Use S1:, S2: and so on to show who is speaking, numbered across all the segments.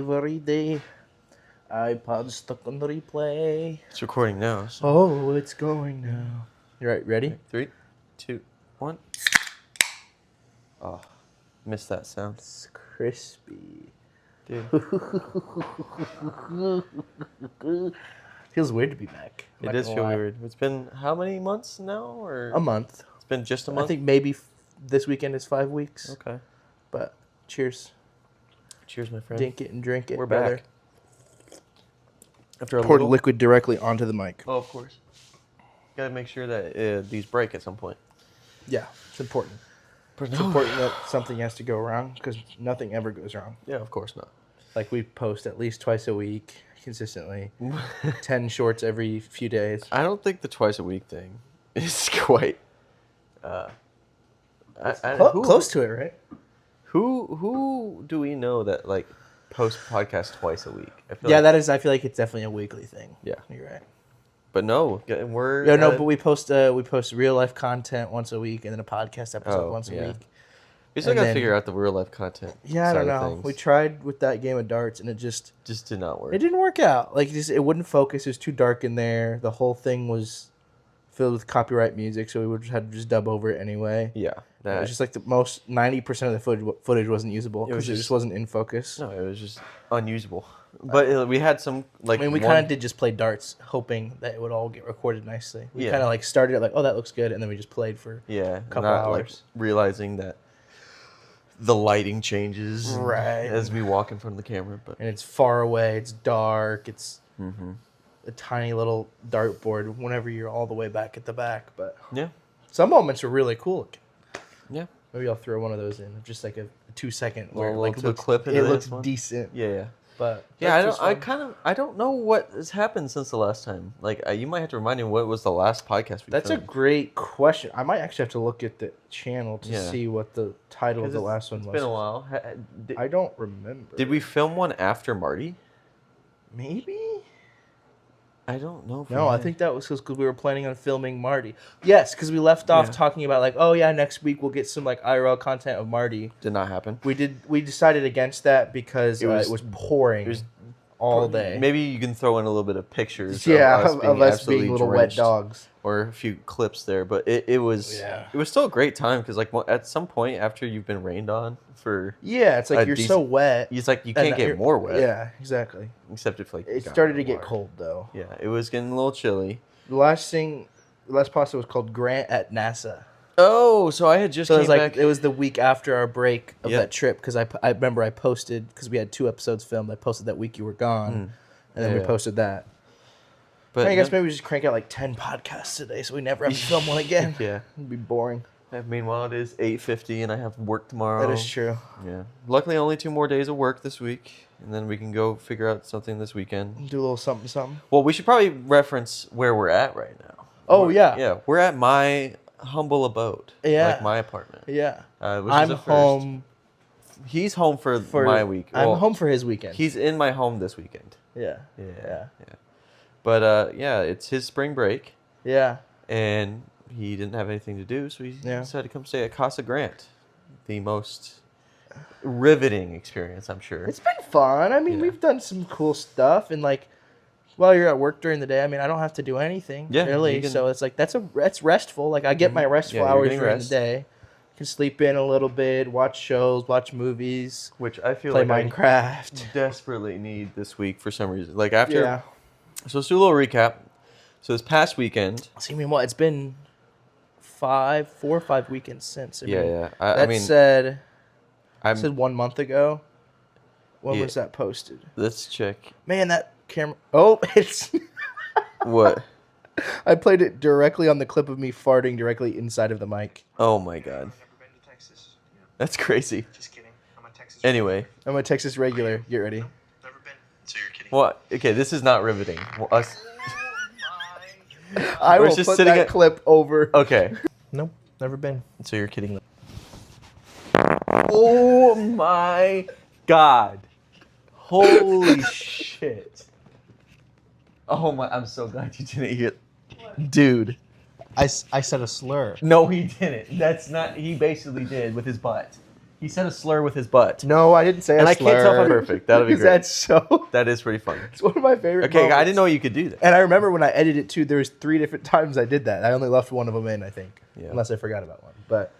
S1: Every day, iPod stuck on replay.
S2: It's recording now. So.
S1: Oh, it's going now. You right, ready?
S2: 3, 2, 1. Oh, missed that sound.
S1: It's crispy.
S2: Dude,
S1: Feels weird to be back.
S2: it does feel weird. It's been how many months now? Or
S1: A month.
S2: It's been just a month?
S1: I think maybe this weekend is 5 weeks.
S2: Okay.
S1: But cheers.
S2: Cheers, my friend.
S1: Dink it and drink it.
S2: We're
S1: brother.
S2: back. After a
S1: Poured
S2: little...
S1: liquid directly onto the mic.
S2: Oh, of course. Gotta make sure that these break at some point.
S1: Yeah, it's important.
S2: But
S1: It's important that something has to go wrong because nothing ever goes wrong.
S2: Yeah, of course not.
S1: Like we post at least twice a week consistently. 10 shorts every few days.
S2: I don't think the twice a week thing is quite...
S1: Close to it, right?
S2: Who do we know that like post podcast twice a week? I feel
S1: Yeah,
S2: like,
S1: that is. I feel like it's definitely a weekly thing.
S2: Yeah.
S1: You're right.
S2: but no, we're
S1: Yeah, no, but we post real life content once a week and then a podcast episode once a
S2: yeah.
S1: week.
S2: We still
S1: and
S2: gotta
S1: then-
S2: figure out the real life content.
S1: Yeah, I don't know. We tried with that game of darts and it just
S2: did not work.
S1: didn't work out. Like it wouldn't focus. It was too dark in there. The whole thing was filled with copyright music, so we would had to just dub over it anyway.
S2: Yeah,
S1: It was just like the most 90% of the footage wasn't usable because it just wasn't in focus.
S2: no, it was just unusable. But we had some like.
S1: I mean, we kind of did just play darts, hoping that it would all get recorded nicely. We
S2: Yeah.
S1: kind of like started it like, oh, that looks good, and then we just played for
S2: couple
S1: hours.
S2: like realizing that the lighting changes
S1: Right.
S2: as we walk in front of the camera. But
S1: and it's far away, it's dark, it's
S2: Mm-hmm.
S1: a tiny little dartboard whenever you're all the way back at the back. But
S2: yeah,
S1: some moments are really cool looking.
S2: yeah,
S1: Maybe I'll throw one of those in, just like a 2-second where
S2: Well,
S1: like
S2: we'll clip into
S1: it
S2: this
S1: looks
S2: one.
S1: decent.
S2: yeah.
S1: But
S2: Yeah,
S1: that's just fun.
S2: I don't know what has happened since the last time. Like, you might have to remind me what was the last podcast we
S1: That's a
S2: filmed.
S1: great question. I might actually have to look at the channel to
S2: Yeah.
S1: see what the title of
S2: 'Cause
S1: the last one
S2: It's
S1: was.
S2: been a while.
S1: I don't remember.
S2: Did we film one after Marty?
S1: Maybe?
S2: I don't know. If
S1: No,
S2: we
S1: I
S2: did.
S1: think that was because we were planning on filming Marty. Yes, because we left off
S2: Yeah.
S1: talking about like, oh yeah, next week we'll get some like IRL content of Marty.
S2: did not happen.
S1: We decided against that because it was pouring
S2: It was
S1: all day.
S2: Maybe you can throw in a little bit of pictures.
S1: Yeah,
S2: of
S1: of us
S2: absolutely
S1: being little
S2: drenched,
S1: wet dogs.
S2: or a few clips there. But it was
S1: Yeah.
S2: it was still a great time because like at some point after you've been rained on for
S1: Yeah, it's like
S2: a
S1: you're so wet.
S2: it's like you
S1: and
S2: can't get
S1: you're-
S2: more wet.
S1: Yeah, exactly.
S2: Except if like you
S1: It
S2: got
S1: started to
S2: in the
S1: get
S2: water.
S1: cold though.
S2: Yeah, it was getting a little chilly.
S1: The last pasta was called Grant at NASA.
S2: Oh, so I had just
S1: So it
S2: came
S1: was like
S2: back.
S1: it was the week after our break of
S2: Yep.
S1: that trip because I remember I posted because we had 2 episodes filmed. I posted that week you were gone, and then we
S2: Yeah.
S1: posted that.
S2: but
S1: I guess maybe we just crank out like 10 podcasts today, so we never have to film one again.
S2: yeah.
S1: It'd be boring.
S2: Meanwhile, it is 8:50, and I have work tomorrow.
S1: That is true.
S2: Yeah. Luckily, only 2 more days of work this week, and then we can go figure out something this weekend.
S1: Do a little something, something.
S2: Well, we should probably reference where we're at right now.
S1: Oh,
S2: We're-
S1: yeah.
S2: Yeah, we're at my humble abode.
S1: Yeah.
S2: Like my apartment.
S1: Yeah.
S2: Which
S1: I'm
S2: is a first.
S1: home
S2: He's home for my week.
S1: I'm
S2: Well,
S1: home for his weekend.
S2: He's in my home this weekend.
S1: Yeah.
S2: Yeah.
S1: Yeah.
S2: Yeah. But yeah, it's his spring break,
S1: Yeah.
S2: and he didn't have anything to do, so he
S1: Yeah.
S2: decided to come stay at Casa Grant. The most riveting experience, I'm sure.
S1: It's been fun. I mean,
S2: Yeah.
S1: we've done some cool stuff, and like, while you're at work during the day, I mean, I don't have to do anything
S2: Yeah,
S1: really.
S2: you can-
S1: So it's like that's restful. Like I get my restful
S2: Yeah, you're
S1: hours
S2: getting
S1: during
S2: rest.
S1: the day. Can sleep in a little bit, watch shows, watch movies,
S2: Which I feel
S1: play
S2: like I
S1: Minecraft.
S2: desperately need this week for some reason. Like after,
S1: Yeah.
S2: so let's do a little recap. So this past weekend,
S1: So I mean, what? It's been 4 or 5 weekends since. I
S2: yeah,
S1: mean,
S2: yeah.
S1: That
S2: I mean,
S1: said 1 month ago. When
S2: Yeah.
S1: was that posted?
S2: let's check.
S1: Man, that camera. Oh, it's.
S2: What?
S1: I played it directly on the clip of me farting directly inside of the mic.
S2: Oh my god,
S3: Never been to Texas. Yeah,
S2: that's crazy.
S3: just kidding. I'm a Texas.
S2: Anyway,
S1: I'm a Texas regular. Get ready.
S3: Never been. So you're kidding.
S2: what? Okay, this is not riveting. Well, us.
S1: I
S2: We're
S1: will
S2: just
S1: put
S2: sitting
S1: that
S2: at-
S1: clip over.
S2: Okay,
S1: Nope, never been.
S2: so you're kidding. Oh my god! Holy shit! Oh my! I'm so glad you didn't hear, dude.
S1: I said a slur.
S2: No, he didn't. That's not. He basically did with his butt. He said a slur with his butt.
S1: No, I didn't say
S2: And
S1: a
S2: I can't tell if I'm
S1: slur.
S2: perfect. That'll be
S1: Because
S2: great.
S1: That's so.
S2: That is pretty funny.
S1: It's one of my favorite.
S2: Okay, I
S1: moments.
S2: didn't know you could do that.
S1: And I remember when I edited it too, there was 3 different times I did that. I only left one of them in, I think,
S2: Yeah.
S1: unless I forgot about one. But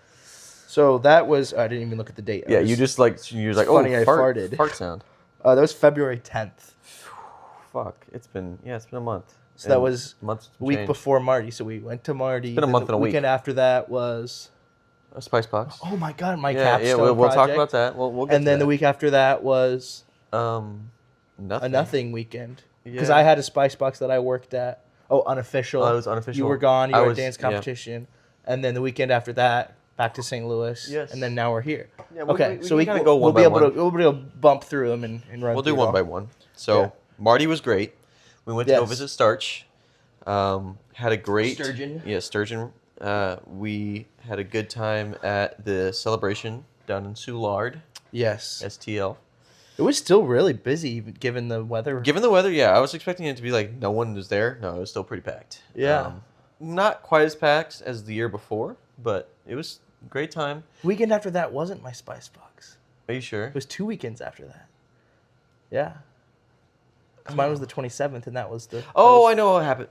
S1: so that was. I didn't even look at the date. I
S2: Yeah,
S1: was-
S2: you just like you're like,
S1: funny
S2: oh,
S1: I
S2: fart,
S1: farted.
S2: fart sound.
S1: That was February 10th.
S2: Fuck, it's been a month.
S1: So that
S2: And
S1: was
S2: months
S1: a week
S2: change.
S1: before Marty. So we went to Marty.
S2: been a
S1: then
S2: month
S1: the
S2: and a week.
S1: weekend after that was.
S2: A spice box.
S1: Oh my god, my
S2: yeah,
S1: capstone
S2: we'll talk
S1: project.
S2: about that. We'll get
S1: And
S2: to
S1: then
S2: that.
S1: the week after that was
S2: nothing.
S1: a nothing weekend because
S2: Yeah.
S1: I had a spice box that I worked at. Oh, unofficial.
S2: Oh, it was unofficial.
S1: You were gone. You
S2: I
S1: were
S2: was-
S1: at dance
S2: yeah.
S1: competition, and then the weekend after that, back to St. Louis.
S2: Yes.
S1: And then now we're here.
S2: Yeah,
S1: Okay, so
S2: we
S1: we
S2: can kinda
S1: we'll,
S2: go one
S1: we'll be
S2: by
S1: able
S2: one.
S1: to we'll be able to bump through them and run.
S2: We'll do
S1: through
S2: one
S1: it
S2: by
S1: all.
S2: one. So
S1: Yeah.
S2: Marty was great. We went to go
S1: Yes.
S2: visit Starch. Had a great
S1: Sturgeon.
S2: Yeah, Sturgeon. We had a good time at the celebration down in Soulard,
S1: Yes.
S2: STL.
S1: It was still really busy even given the weather.
S2: Given the weather, yeah, I was expecting it to be like no one was there. No, it was still pretty packed.
S1: Yeah.
S2: Not quite as packed as the year before, but it was a great time.
S1: Weekend after that wasn't my spice box.
S2: Are you sure?
S1: It was 2 weekends after that. Yeah. 'Cause mine was the 27th, and that was the.
S2: Oh, I know what happened.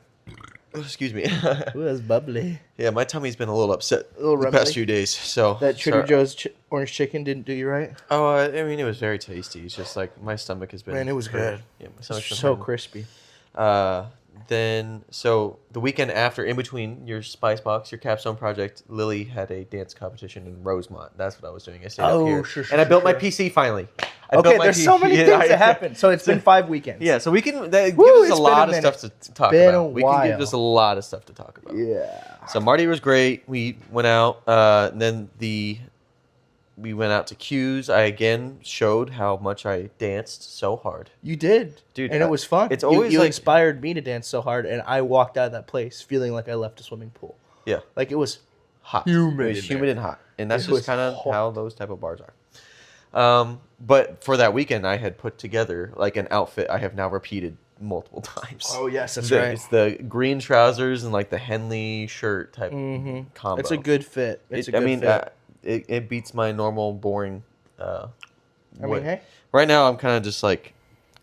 S2: Excuse me.
S1: Ooh, that's bubbly.
S2: Yeah, my tummy's been a little upset
S1: A little
S2: the
S1: rumbly.
S2: past few days. So
S1: That Trader
S2: sorry.
S1: Joe's orange chicken didn't do you right.
S2: Oh, I mean, it was very tasty. It's just like my stomach has been.
S1: Man, it was
S2: hurting.
S1: good.
S2: Yeah, my
S1: It's
S2: stomach's been
S1: so
S2: hurting.
S1: crispy.
S2: Then, so the weekend after, in between your Spice Box, your capstone project, Lily had a dance competition in Rosemont. That's what I was doing. I stayed up
S1: Oh,
S2: here,
S1: sure,
S2: and I
S1: sure,
S2: built my
S1: sure.
S2: PC finally. I
S1: Okay,
S2: built my
S1: there's so many
S2: yeah,
S1: things that happened. So it's been 5 weekends.
S2: Yeah, so we can. That
S1: Woo,
S2: gives
S1: it's
S2: us a
S1: been a
S2: lot of
S1: minute.
S2: stuff to talk
S1: Been a
S2: about. We can give
S1: while.
S2: us a lot of stuff to talk about.
S1: Yeah.
S2: So Marty was great. We went out. Then we went out to Q's. I again showed how much I danced so hard.
S1: You did,
S2: Dude,
S1: and it was fun.
S2: it's
S1: You-
S2: always
S1: you
S2: like-
S1: inspired me to dance so hard, and I walked out of that place feeling like I left a swimming pool.
S2: Yeah,
S1: Like it was
S2: hot.
S1: Humid
S2: It
S1: in
S2: was humid and hot, and that's
S1: It
S2: just
S1: was
S2: kind of
S1: hot.
S2: how those type of bars are. But for that weekend, I had put together like an outfit I have now repeated multiple times.
S1: Oh yes, that's
S2: The-
S1: right.
S2: It's the green trousers and like the Henley shirt type
S1: Mm-hmm.
S2: combo.
S1: It's a good fit. It's a
S2: I
S1: good
S2: mean,
S1: fit.
S2: it beats my normal boring.
S1: I mean, hey.
S2: Right now I'm kind of just like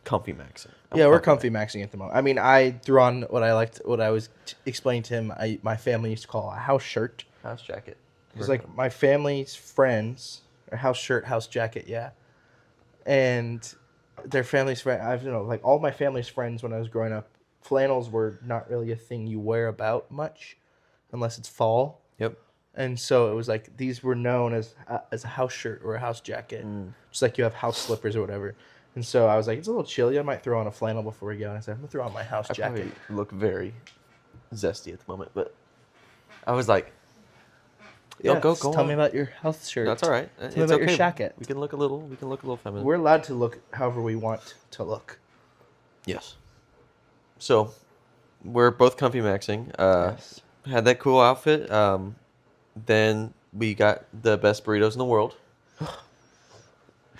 S2: comfy maxing. I'm
S1: Yeah, we're comfy maxing at the moment. I mean, I threw on what I liked, what I was explaining to him. My family used to call a house shirt.
S2: House jacket.
S1: It's like my family's friends, or house shirt, house jacket, yeah. And their family's friend. I've like all my family's friends when I was growing up. Flannels were not really a thing you wear about much, unless it's fall.
S2: Yep.
S1: And so it was like these were known as a house shirt or a house jacket, just like you have house slippers or whatever. And so I was like, it's a little chilly. I might throw on a flannel before we go. And I said, I'm gonna throw on my house
S2: I
S1: jacket.
S2: probably look very zesty at the moment, but I was like,
S1: Yeah,
S2: go
S1: just tell
S2: on.
S1: me about your house shirt.
S2: That's all right.
S1: me
S2: It's
S1: about your
S2: okay.
S1: jacket.
S2: We can look a little feminine.
S1: We're allowed to look however we want to look.
S2: Yes. So, we're both comfy maxing.
S1: Yes.
S2: Had that cool outfit. Then we got the best burritos in the world.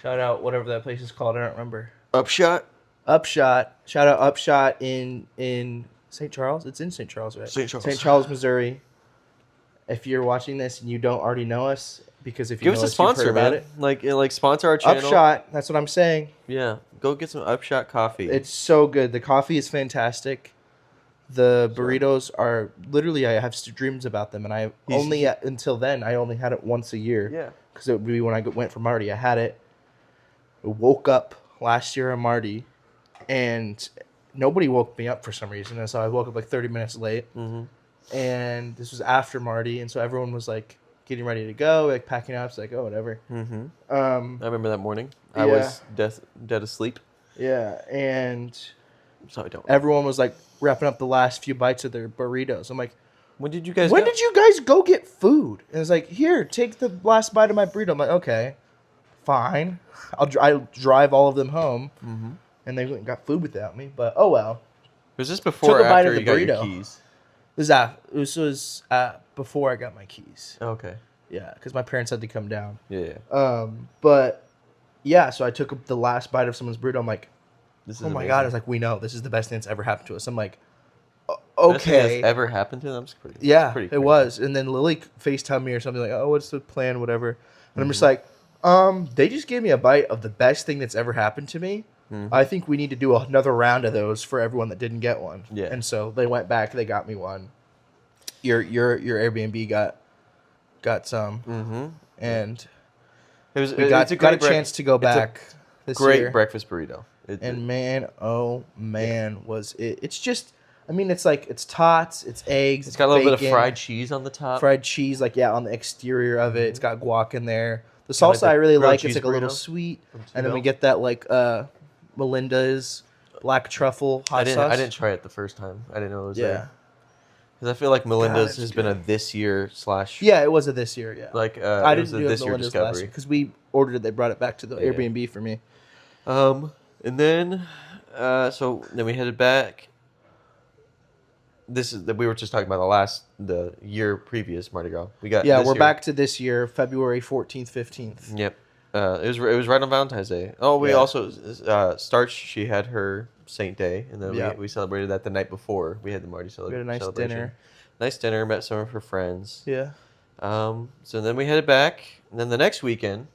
S1: Shout out whatever that place is called. I don't remember.
S2: Upshot.
S1: Upshot. Shout out Upshot in St. Charles. It's in St. Charles, right?
S2: St. Charles.
S1: St. Charles, Missouri. If you're watching this and you don't already know us, because if you
S2: Give
S1: know
S2: us a
S1: us, you've
S2: sponsor,
S1: heard about
S2: man.
S1: it.
S2: Like sponsor our channel.
S1: Upshot. That's what I'm saying.
S2: Yeah. Go get some Upshot coffee.
S1: It's so good. The coffee is fantastic. The burritos are literally, I have dreams about them, and I
S2: He's-
S1: only until then I only had it once a year.
S2: yeah.
S1: Because it would be when I went for Marty. I had it. I woke up last year on Marty, and nobody woke me up for some reason. And so I woke up like 30 minutes late.
S2: Mm-hmm.
S1: And this was after Marty, and so everyone was like getting ready to go, like packing up. It's like, oh, whatever.
S2: Mm-hmm.
S1: Um,
S2: I remember that morning. I
S1: Yeah.
S2: was dead asleep,
S1: yeah, and
S2: so I don't.
S1: everyone was like wrapping up the last few bites of their burritos. I'm like,
S2: When did you guys?
S1: when
S2: go?
S1: did you guys go get food? And it's like, here, take the last bite of my burrito. I'm like, okay, fine. I'll drive all of them home.
S2: Mm-hmm.
S1: And they went and got food without me. But oh well.
S2: Was this before or
S1: Took a bite
S2: after
S1: of the
S2: you got your
S1: burrito.
S2: keys?
S1: This was before I got my keys.
S2: Okay.
S1: Yeah, because my parents had to come down.
S2: Yeah.
S1: But yeah, so I took the last bite of someone's burrito. I'm like,
S2: This is
S1: oh my
S2: amazing.
S1: god! I was like, we know this is the best thing that's ever happened to us. I'm like,
S2: Best thing that's
S1: okay,
S2: ever happened to them? It's pretty.
S1: yeah,
S2: pretty
S1: it
S2: crazy.
S1: was. And then Lily FaceTimed me or something like, oh, what's the plan, whatever. And I'm just like, They just gave me a bite of the best thing that's ever happened to me.
S2: Mhm.
S1: I think we need to do another round of those for everyone that didn't get one.
S2: Yeah.
S1: And so they went back. They got me one. Your Airbnb got some,
S2: Mm-hmm.
S1: and
S2: It was.
S1: we
S2: it's
S1: got
S2: a
S1: a
S2: great
S1: chance to go
S2: it's a
S1: back this
S2: Great
S1: year.
S2: breakfast burrito.
S1: And man, oh man, was it? It's just, I mean, it's like it's tots, it's eggs,
S2: it's got a little bit of
S1: bacon,
S2: fried cheese on the top.
S1: fried cheese, like on the exterior of it. It's got guac in there. The
S2: Kinda like
S1: salsa
S2: the
S1: I really
S2: grilled
S1: like.
S2: cheese
S1: It's like a little
S2: burrito
S1: sweet,
S2: from
S1: and then we
S2: T-Bell.
S1: get that like Melinda's black truffle hot sauce.
S2: I didn't try it the first time. I didn't know it was there.
S1: Yeah,
S2: Because I feel like Melinda's
S1: it's
S2: has been a
S1: good.
S2: this year /
S1: yeah, it was a this year. Yeah,
S2: like
S1: I
S2: it was
S1: didn't
S2: a
S1: do it
S2: this
S1: at
S2: year
S1: Melinda's last
S2: discovery.
S1: year because we ordered it. They brought it back to the
S2: Yeah.
S1: Airbnb for me.
S2: And then so then we headed back. This is that we were just talking about the year previous Mardi Gras. We got
S1: Yeah,
S2: this
S1: we're
S2: year.
S1: back to this year, February 14th, 15th.
S2: Yep. It was right on Valentine's Day. Oh, we
S1: Yeah.
S2: also Starch. She had her Saint Day, and then
S1: Yeah.
S2: we celebrated that the night before. We had the Mardi
S1: We had a nice
S2: celebration.
S1: dinner.
S2: Nice dinner. Met some of her friends.
S1: Yeah.
S2: So then we headed back, and then the next weekend,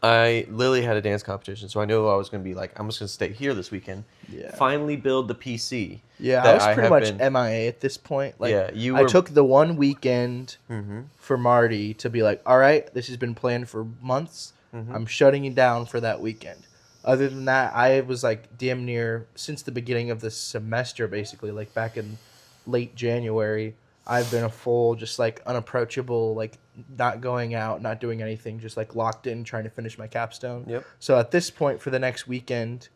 S2: Lily had a dance competition, so I knew I was gonna be like, I'm just gonna stay here this weekend.
S1: Yeah.
S2: Finally build the PC.
S1: Yeah, I
S2: that
S1: was
S2: I
S1: pretty
S2: have
S1: much
S2: been-
S1: MIA at this point. Like,
S2: Yeah, you
S1: I
S2: were-
S1: took the one weekend
S2: Mm-hmm.
S1: for Marty to be like, all right, this has been planned for months.
S2: Mhm.
S1: I'm shutting you down for that weekend. Other than that, I was like damn near since the beginning of the semester, basically, like back in late January. I've been a full, just like unapproachable, like not going out, not doing anything, just like locked in, trying to finish my capstone.
S2: Yep.
S1: So at this point, for the next weekend,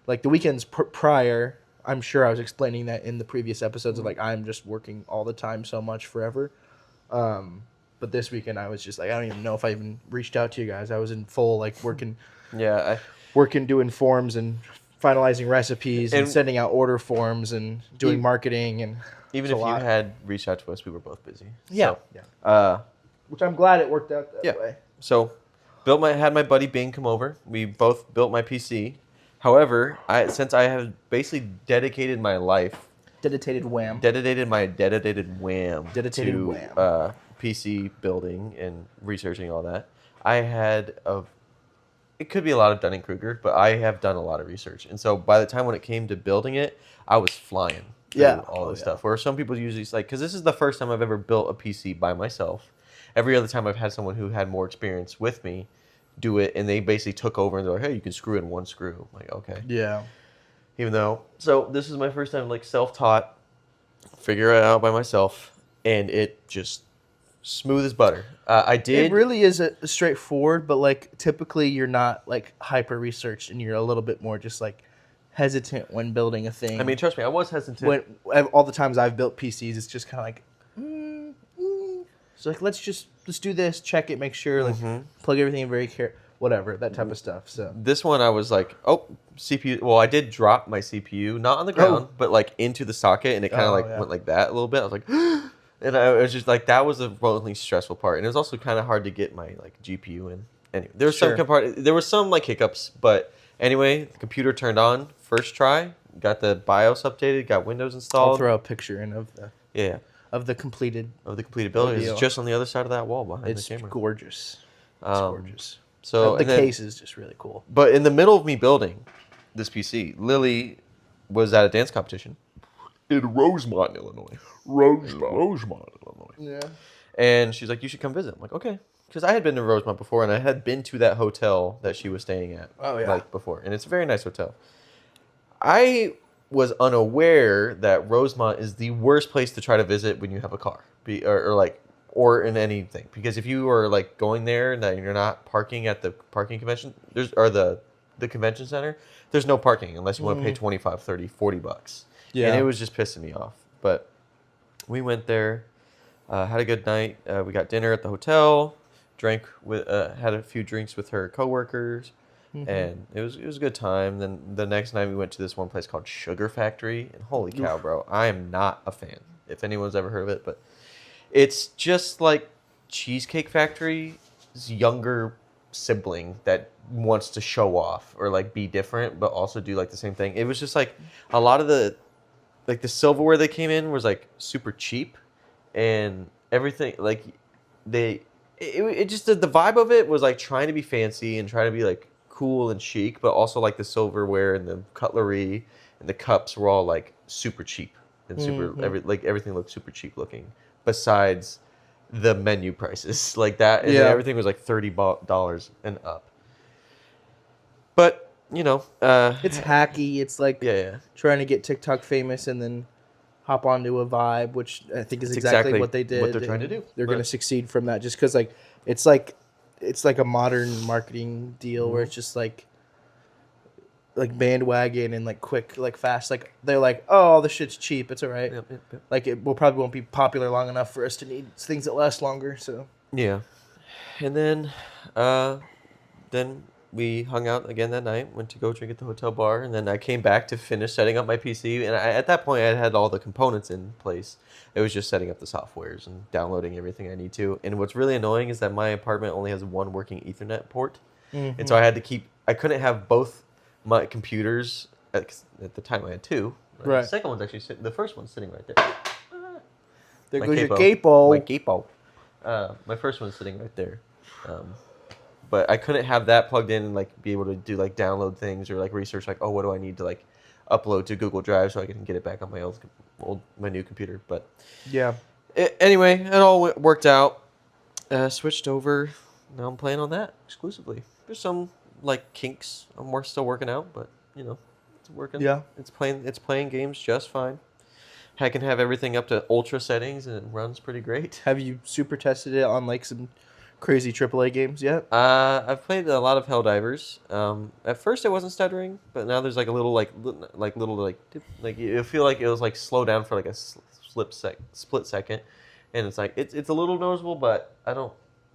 S1: like the weekends prior, I'm sure I was explaining that in the previous episodes of like I'm just working all the time so much forever. But this weekend I was just like I don't even know if I even reached out to you guys. I was in full like
S2: Yeah,
S1: working doing forms and finalizing recipes and
S2: And-
S1: sending out order forms and doing
S2: E-
S1: marketing and
S2: even
S1: it's a
S2: if you
S1: lot.
S2: had reached out to us, we were both busy.
S1: yeah,
S2: So,
S1: yeah. Which I'm glad it worked out that
S2: Yeah.
S1: way.
S2: So, had my buddy Bing come over. We both built my PC. However, since I have basically dedicated my life,
S1: Dedicated wham.
S2: dedicated wham
S1: Dedicated
S2: to
S1: wham.
S2: PC building and researching all that, I had it could be a lot of Dunning-Kruger, but I have done a lot of research. And so by the time when it came to building it, I was flying through
S1: Yeah.
S2: all
S1: Oh,
S2: this
S1: yeah.
S2: stuff. Where some people usually like, because this is the first time I've ever built a PC by myself. Every other time I've had someone who had more experience with me do it, and they basically took over and they're like, hey, you can screw in one screw. I'm like, okay.
S1: Yeah.
S2: Even though, so this is my first time like self-taught, figure it out by myself, and it just smooth as butter. I did.
S1: It really is a straightforward, but like typically you're not like hyper researched and you're a little bit more just like hesitant when building a thing.
S2: I mean, trust me, I was hesitant.
S1: when all the times I've built PCs, it's just kind of like, so like let's do this, check it, make sure, like plug everything in very whatever that type of stuff. So
S2: This one, I was like, oh, CPU. Well, I did drop my CPU, not on the ground, but like into the socket, and it kind of
S1: Oh, yeah.
S2: went like that a little bit. I was like, and I was just like, that was the only stressful part, and it was also kind of hard to get my like GPU in. Anyway, there was
S1: Sure.
S2: there was some like hiccups, but anyway, the computer turned on first try, got the BIOS updated, got Windows
S1: I'll
S2: installed.
S1: throw a picture in of the completed.
S2: Of the completed building.
S1: Video.
S2: It's just on the other side of that wall behind
S1: It's
S2: the camera.
S1: gorgeous. It's
S2: Um,
S1: gorgeous.
S2: So
S1: the
S2: and then-
S1: case is just really cool.
S2: But in the middle of me building this PC, Lily was at a dance competition in Rosemont, Illinois. Rosemont, Illinois.
S1: Yeah.
S2: And she's like, you should come visit. I'm like, okay. Because I had been to Rosemont before, and I had been to that hotel that she was staying at.
S1: Oh, yeah.
S2: Like before. And it's a very nice hotel. I was unaware that Rosemont is the worst place to try to visit when you have a car. Or in anything. Because if you are like going there and that you're not parking at the parking convention, the convention center, there's no parking unless you want to pay 25, 30, 40 bucks.
S1: Yeah.
S2: And it was just pissing me off. But we went there, had a good night. We got dinner at the hotel, had a few drinks with her coworkers, and it was a good time. Then the next night we went to this one place called Sugar Factory, and holy cow, bro, I am not a fan. If anyone's ever heard of it, but it's just like Cheesecake Factory's younger sibling that wants to show off or like be different, but also do like the same thing. It was just like a lot of the silverware they came in was like super cheap, and everything like it just the vibe of it was like trying to be fancy and trying to be like cool and chic, but also like the silverware and the cutlery and the cups were all like super cheap and super everything looked super cheap looking. Besides the menu prices like that, and then
S1: Yeah.
S2: everything was like $30 and up. But you know,
S1: It's hacky. It's like
S2: yeah.
S1: trying to get TikTok famous and then hop onto a vibe, which I think is
S2: It's
S1: exactly
S2: exactly
S1: what they did.
S2: what they're trying to
S1: and
S2: do.
S1: They're
S2: But-
S1: going to succeed from that, just because like it's like a modern marketing deal where it's just like bandwagon and like quick, like fast. Like they're like, oh, all the shit's cheap. It's all right.
S2: Yep.
S1: Like it will probably won't be popular long enough for us to need things that last longer. So
S2: Yeah. And then we hung out again that night, went to go drink at the hotel bar, and then I came back to finish setting up my PC. And at that point, I had all the components in place. It was just setting up the softwares and downloading everything I need to. And what's really annoying is that my apartment only has one working Ethernet port. And so I couldn't have both my computers, at the time I had two.
S1: Right.
S2: The second one's actually the first one's sitting right there.
S1: there
S2: My
S1: goes your
S2: capo. My
S1: capo.
S2: capo. My first one's sitting right there. But I couldn't have that plugged in and like be able to do like download things or like research like, oh, what do I need to like upload to Google Drive so I can get it back on my new computer. But
S1: Yeah.
S2: anyway, it all worked out. Switched over. Now I'm playing on that exclusively. There's some like kinks we're still working out, but you know, it's working.
S1: Yeah.
S2: It's playing games just fine. I can have everything up to ultra settings and it runs pretty great.
S1: Have you super tested it on like some crazy AAA games yet?
S2: I've played a lot of Helldivers. At first it wasn't stuttering, but now there's like a little like you feel like it was like slow down for like a split second, and it's like it's a little noticeable, but I'm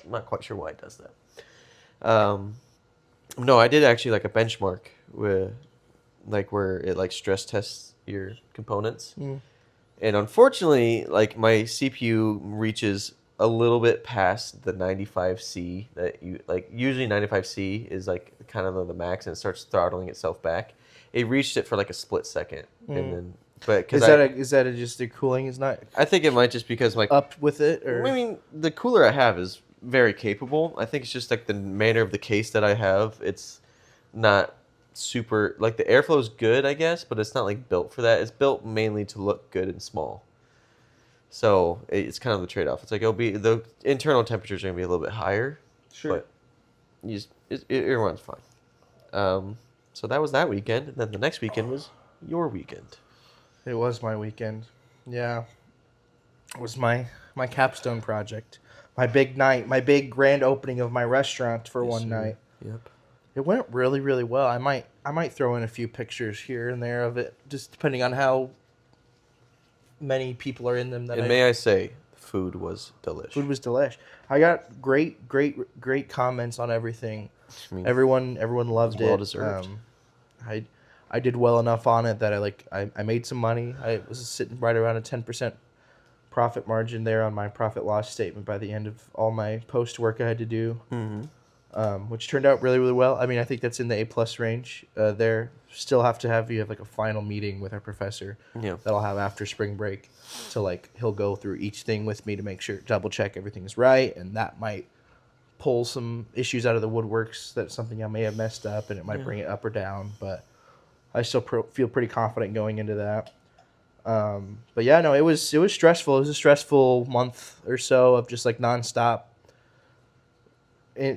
S2: not quite sure why it does that. No, I did actually like a benchmark with like where it like stress tests your components. And unfortunately, like my CPU reaches a little bit past the 95C that you like. Usually 95C is like kind of the max, and it starts throttling itself back. It reached it for like a split second, and then because
S1: Is that just the cooling is not
S2: I think it might just because like
S1: up with it, or
S2: I mean the cooler I have is very capable. I think it's just like the manner of the case that I have. It's not super like the airflow is good, I guess, but it's not like built for that. It's built mainly to look good and small. So it's kind of the trade-off. It's like the internal temperatures are gonna be a little bit higher,
S1: sure.
S2: but it runs fine. So that was that weekend, and then the next weekend was your weekend.
S1: It was my weekend. Yeah. It was my capstone project. My big night, my big grand opening of my restaurant for one night.
S2: Yep.
S1: It went really, really well. I might throw in a few pictures here and there of it, just depending on how many people are in them.
S2: And may I say, food was delicious.
S1: Food was delish. I got great comments on everything.
S2: I mean,
S1: Everyone loved it.
S2: well deserved.
S1: I did well enough on it that I made some money. I was sitting right around a 10% profit margin there on my profit loss statement by the end of all my post work I had to do, which turned out really, really well. I mean, I think that's in the A+ range. There still have like a final meeting with our professor
S2: Yeah.
S1: that I'll have after spring break. So like he'll go through each thing with me to make sure, double check everything's right, and that might pull some issues out of the woodworks. That's something I may have messed up, and it might bring it up or down. But I still feel pretty confident going into that. But yeah, no, it was stressful. It was a stressful month or so of just like nonstop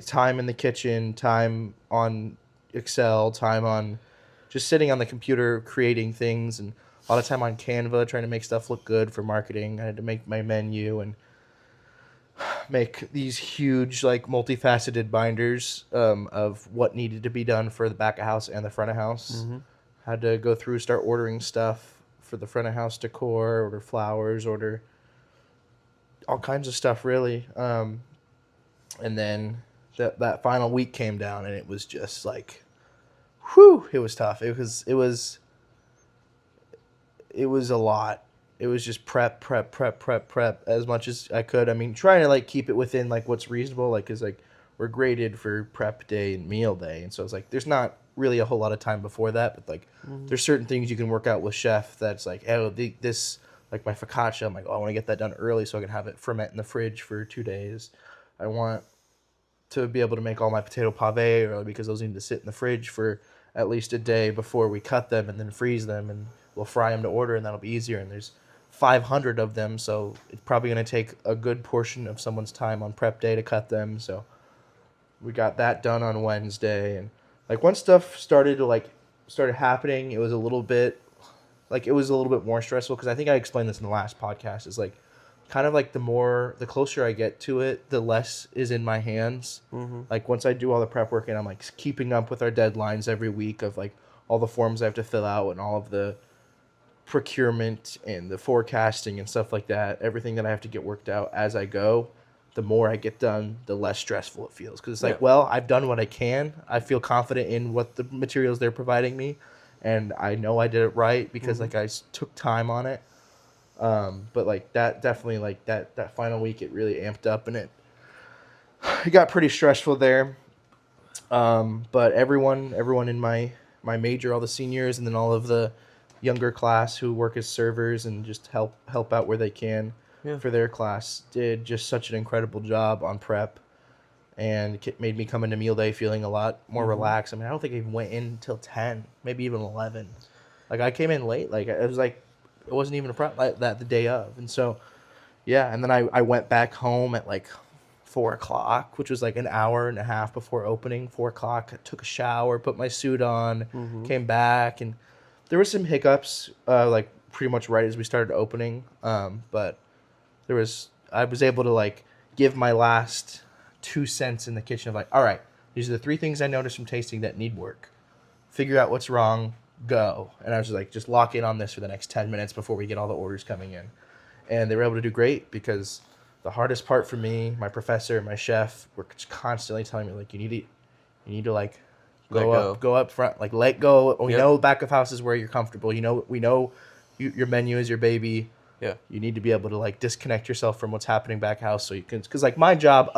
S1: time in the kitchen, time on Excel, time on just sitting on the computer creating things, and a lot of time on Canva trying to make stuff look good for marketing. I had to make my menu and make these huge like multifaceted binders of what needed to be done for the back of house and the front of house. Had to go through, start ordering stuff for the front of house decor, order flowers, order all kinds of stuff really. And then that final week came down, and it was just like, whew, it was tough. It was a lot. It was just prep as much as I could. I mean, trying to like keep it within like what's reasonable, like, cause like we're graded for prep day and meal day, and so it's like there's not really a whole lot of time before that, but like there's certain things you can work out with chef that's like, oh, this like my focaccia, I'm like, oh, I want to get that done early so I can have it ferment in the fridge for 2 days. I want to be able to make all my potato pave early because those need to sit in the fridge for at least a day before we cut them and then freeze them, and we'll fry them to order, and that'll be easier. And there's 500 of them, so it's probably going to take a good portion of someone's time on prep day to cut them. So we got that done on Wednesday, and like once stuff started happening, it was a little bit more stressful because I think I explained this in the last podcast. Is like kind of like the closer I get to it, the less is in my hands.
S2: Mm-hmm.
S1: Like once I do all the prep work and I'm like keeping up with our deadlines every week of like all the forms I have to fill out and all of the procurement and the forecasting and stuff like that, everything that I have to get worked out as I go, the more I get done, the less stressful it feels. Because it's like, well, I've done what I can. I feel confident in what the materials they're providing me, and I know I did it right because like I took time on it. But like that definitely like that final week, it really amped up, and it got pretty stressful there. But everyone in my major, all the seniors, and then all of the younger class who work as servers and just help out where they can for their class, did just such an incredible job on prep, and it made me come into meal day feeling a lot more relaxed. I mean, I don't think I even went in until 10, maybe even 11. Like I came in late. Like it was like it wasn't even a prep like that the day of. And so yeah, and then I went back home at like 4:00, which was like an hour and a half before opening. 4:00, I took a shower, put my suit on, came back, and there were some hiccups, like pretty much right as we started opening. But I was able to like give my last 2 cents in the kitchen of like, all right, these are the 3 things I noticed from tasting that need work. Figure out what's wrong, go. And I was just like, just lock in on this for the next 10 minutes before we get all the orders coming in. And they were able to do great because the hardest part for me, my professor, my chef, were constantly telling me like, you need to like go up front, like let go. We know back of house is where you're comfortable. We know your menu is your baby.
S2: Yeah.
S1: You need to be able to like disconnect yourself from what's happening back house so you can, because like my job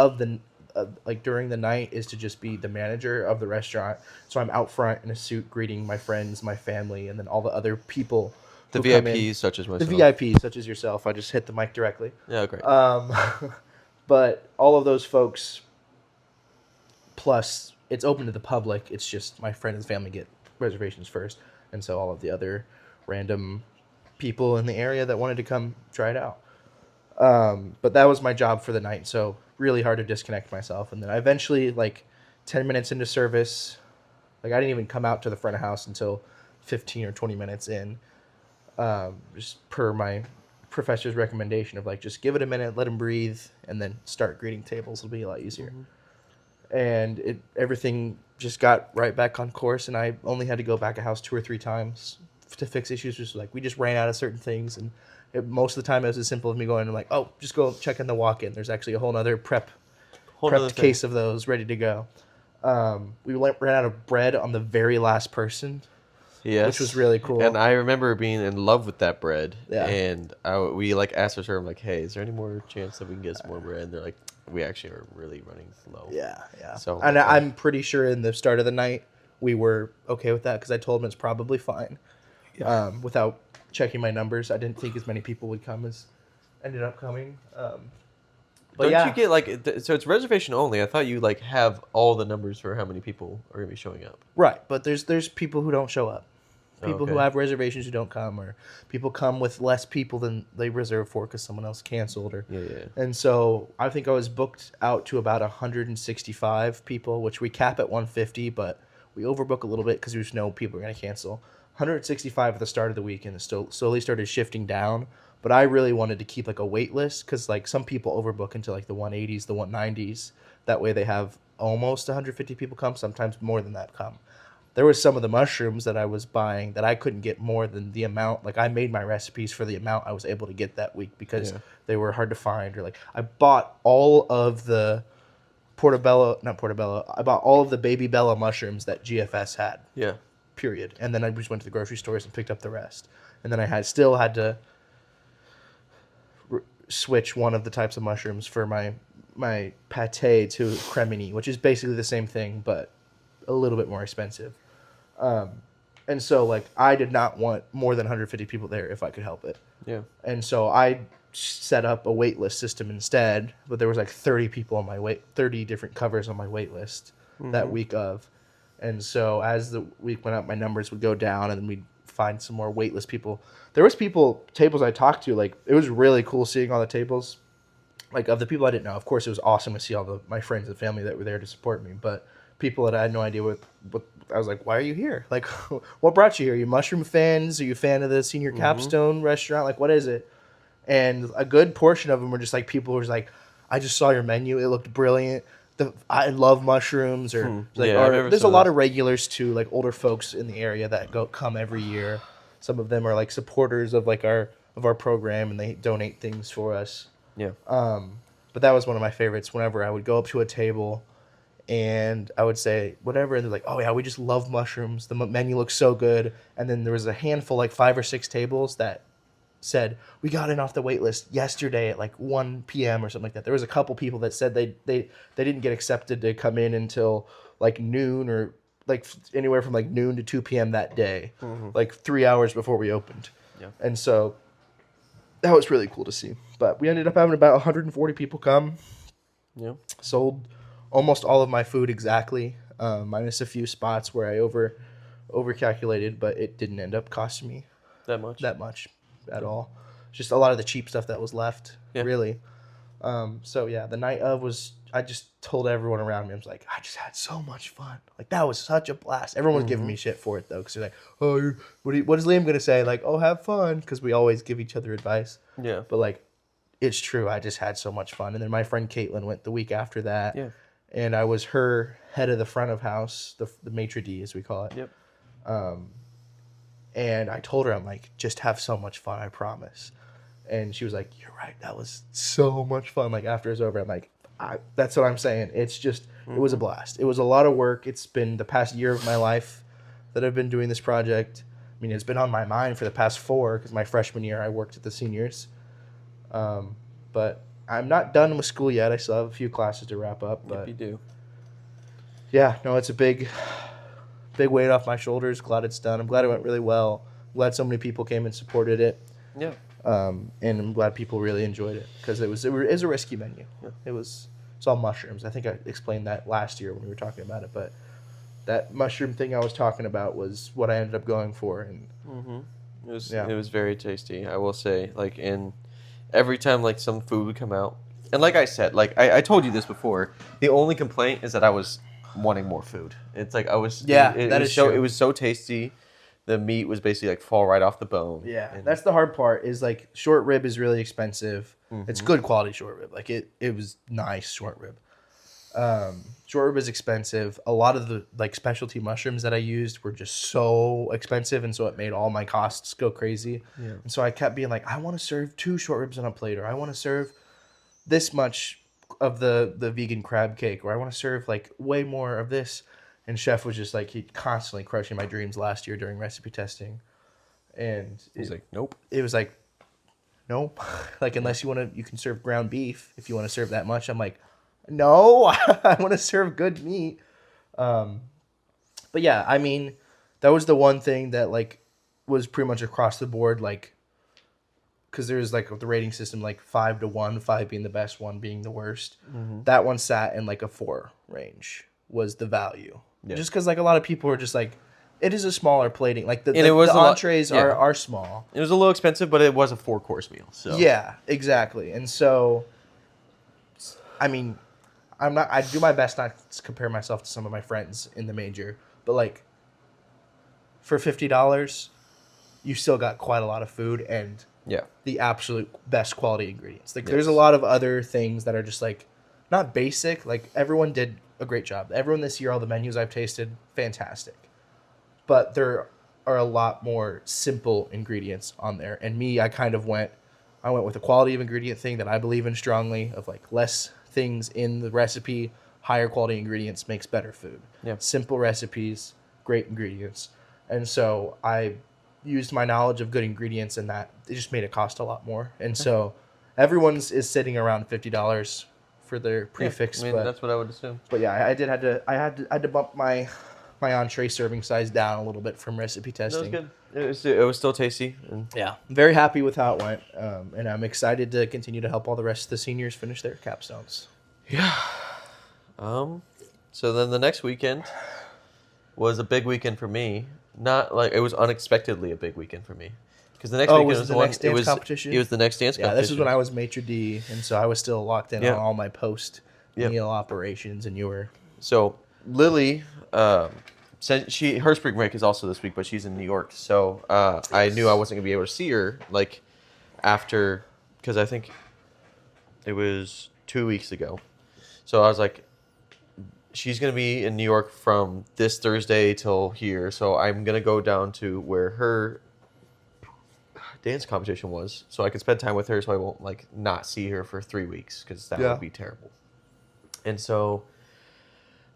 S1: like during the night is to just be the manager of the restaurant. So I'm out front in a suit greeting my friends, my family, and then all the other people.
S2: The VIPs such as myself.
S1: The VIPs such as yourself. I just hit the mic directly.
S2: Yeah, great.
S1: But all of those folks, plus it's open to the public. It's just my friends and family get reservations first. And so all of the other random people in the area that wanted to come try it out. But that was my job for the night. So really hard to disconnect myself. And then I eventually, like 10 minutes into service, like I didn't even come out to the front of house until 15 or 20 minutes in. Just per my professor's recommendation of like, just give it a minute, let them breathe, and then start greeting tables. It'll be a lot easier. And everything just got right back on course, and I only had to go back a house 2 or 3 times to fix issues. Just like we just ran out of certain things, and most of the time it was as simple as me going and like, oh, just go check in the walk-in. There's actually a whole other prepped case of those ready to go. We ran out of bread on the very last person. Yes. Which was really cool.
S2: And I remember being in love with that bread.
S1: Yeah.
S2: And we like asked our server, like, hey, is there any more chance that we can get some more bread? And they're like, we actually are really running low.
S1: Yeah.
S2: So,
S1: and I'm pretty sure in the start of the night we were okay with that because I told them it's probably fine. Yeah. Without checking my numbers, I didn't think as many people would come as ended up coming.
S2: But Don't you get like so it's reservation only? I thought you like have all the numbers for how many people are gonna be showing up.
S1: Right, but there's people who don't show up. People who have reservations who don't come, or people come with less people than they reserved for because someone else canceled. And so I think I was booked out to about 165 people, which we cap at 150, but we overbook a little bit because we just know people are going to cancel. 165 at the start of the week, and it still slowly started shifting down. But I really wanted to keep like a wait list because like some people overbook into like the 180s, the 190s. That way they have almost 150 people come, sometimes more than that come. There was some of the mushrooms that I was buying that I couldn't get more than the amount. Like I made my recipes for the amount I was able to get that week because they were hard to find. Or like I bought all of the I bought all of the Baby Bella mushrooms that GFS had.
S2: Yeah.
S1: Period. And then I just went to the grocery stores and picked up the rest. And then I still had to switch one of the types of mushrooms for my pate to cremini, which is basically the same thing, but a little bit more expensive. And so like I did not want more than 150 people there if I could help it.
S2: Yeah.
S1: And so I set up a wait list system instead, but there was like 30 people on my 30 different covers on my wait list that week of. And so as the week went up, my numbers would go down, and then we'd find some more waitlist people. There was tables I talked to, like, it was really cool seeing all the tables. Like, of the people I didn't know, of course, it was awesome to see all my friends and family that were there to support me. But people that I had no idea what I was like, why are you here? Like, what brought you here? Are you mushroom fans? Are you a fan of the Senior Capstone restaurant? Like, what is it? And a good portion of them were just like people who were like, I just saw your menu. It looked brilliant. I love mushrooms. Or like,
S2: Yeah,
S1: or there's a lot of regulars too, like older folks in the area that come every year. Some of them are like supporters of like our program, and they donate things for us.
S2: Yeah.
S1: But that was one of my favorites. Whenever I would go up to a table, and I would say whatever, and they're like, "Oh yeah, we just love mushrooms. The menu looks so good." And then there was a handful, like 5 or 6 tables that said, "We got in off the wait list yesterday at like 1 p.m. or something like that." There was a couple people that said they didn't get accepted to come in until like noon, or like anywhere from like noon to 2 p.m. that day, like 3 hours before we opened.
S2: Yeah.
S1: And so that was really cool to see. But we ended up having about 140 people come.
S2: Yeah.
S1: Sold almost all of my food exactly, minus a few spots where I over calculated, but it didn't end up costing me
S2: That much.
S1: at all. Just a lot of the cheap stuff that was left,
S2: Yeah.
S1: really. So yeah, the night of I just told everyone around me, I was like, I just had so much fun. Like, that was such a blast. Everyone was giving me shit for it though, because they're like, oh, what is Liam gonna say? Like, oh, have fun, because we always give each other advice.
S2: Yeah.
S1: But like, it's true. I just had so much fun. And then my friend Caitlin went the week after that.
S2: Yeah.
S1: And I was her head of the front of house, the maitre d' as we call it.
S2: Yep.
S1: And I told her, I'm like, just have so much fun, I promise. And she was like, you're right. That was so much fun. Like, after it's over, I'm like, that's what I'm saying. It's just, it was a blast. It was a lot of work. It's been the past year of my life that I've been doing this project. I mean, it's been on my mind for the past 4, because my freshman year I worked at the seniors. But I'm not done with school yet. I still have a few classes to wrap up. But
S2: Yep, you do.
S1: yeah, no, it's a big weight off my shoulders. Glad it's done. I'm glad it went really well. Glad so many people came and supported it.
S2: Yeah.
S1: And I'm glad people really enjoyed it, because it was a risky menu.
S2: Yeah.
S1: It's all mushrooms. I think I explained that last year when we were talking about it, but that mushroom thing I was talking about was what I ended up going for. And
S2: It was very tasty, I will say. Like, in every time like some food would come out, and like I said, like I told you this before, the only complaint is that I was wanting more food. It's like I was
S1: that is true.
S2: It was so tasty. The meat was basically like fall right off the bone.
S1: Yeah,
S2: And
S1: that's the hard part, is like short rib is really expensive. It's good quality short rib. Like, it was nice short rib. Short rib is expensive. A lot of the like specialty mushrooms that I used were just so expensive, and so it made all my costs go crazy.
S2: Yeah.
S1: And so I kept being like, I want to serve 2 short ribs on a plate, or I want to serve this much of the vegan crab cake, or I want to serve like way more of this. And Chef was just like, he constantly crushing my dreams last year during recipe testing. And
S2: he's like, nope.
S1: it was like, no, like, unless you want to, you can serve ground beef if you want to serve that much. I'm like, no, I want to serve good meat. But yeah, I mean, that was the one thing that like was pretty much across the board, like, because there's like the rating system, like 5 to 1, 5 being the best, 1 being the worst. That one sat in like a 4 range was the value.
S2: Yeah.
S1: Just because like a lot of people are just like, it is a smaller plating. Like the
S2: it was a lot-
S1: entrees
S2: yeah.
S1: are small.
S2: It was a little expensive, but it was a 4-course meal. So
S1: Yeah, exactly. And so, I mean, I do my best not to compare myself to some of my friends in the major, but like, for $50, you still got quite a lot of food and
S2: yeah,
S1: the absolute best quality ingredients. Like,
S2: Yes.
S1: there's a lot of other things that are just like, not basic. Like, everyone did a great job. Everyone this year, all the menus I've tasted, fantastic. But there are a lot more simple ingredients on there. And me, I went with a quality of ingredient thing that I believe in strongly, of like less things in the recipe, higher quality ingredients makes better food.
S2: Yeah.
S1: Simple recipes, great ingredients. And so I used my knowledge of good ingredients, and that it just made it cost a lot more. And so everyone's is sitting around $50 for their prefix.
S2: I mean, that's what I would assume.
S1: But yeah, I had to bump my entree serving size down a little bit from recipe testing.
S2: good. It was still tasty. And
S1: Yeah, I'm very happy with how it went, and I'm excited to continue to help all the rest of the seniors finish their capstones.
S2: yeah. So then the next weekend was a big weekend for me. Not like it was unexpectedly a big weekend for me. Because the next weekend
S1: was
S2: was
S1: the
S2: the one.
S1: next dance competition?
S2: It was the next dance
S1: Yeah,
S2: competition.
S1: this is when I was maitre d, and so I was still locked in
S2: Yeah.
S1: on all my post
S2: Yep.
S1: meal operations, and you were.
S2: So Lily, said her spring break is also this week, but she's in New York. So I knew I wasn't gonna be able to see her like after, because I think it was 2 weeks ago. So I was like, she's gonna be in New York from this Thursday till here. So I'm gonna go down to where her dance competition was, so I can spend time with her, so I won't like not see her for 3 weeks because that
S1: Yeah.
S2: would be terrible. And so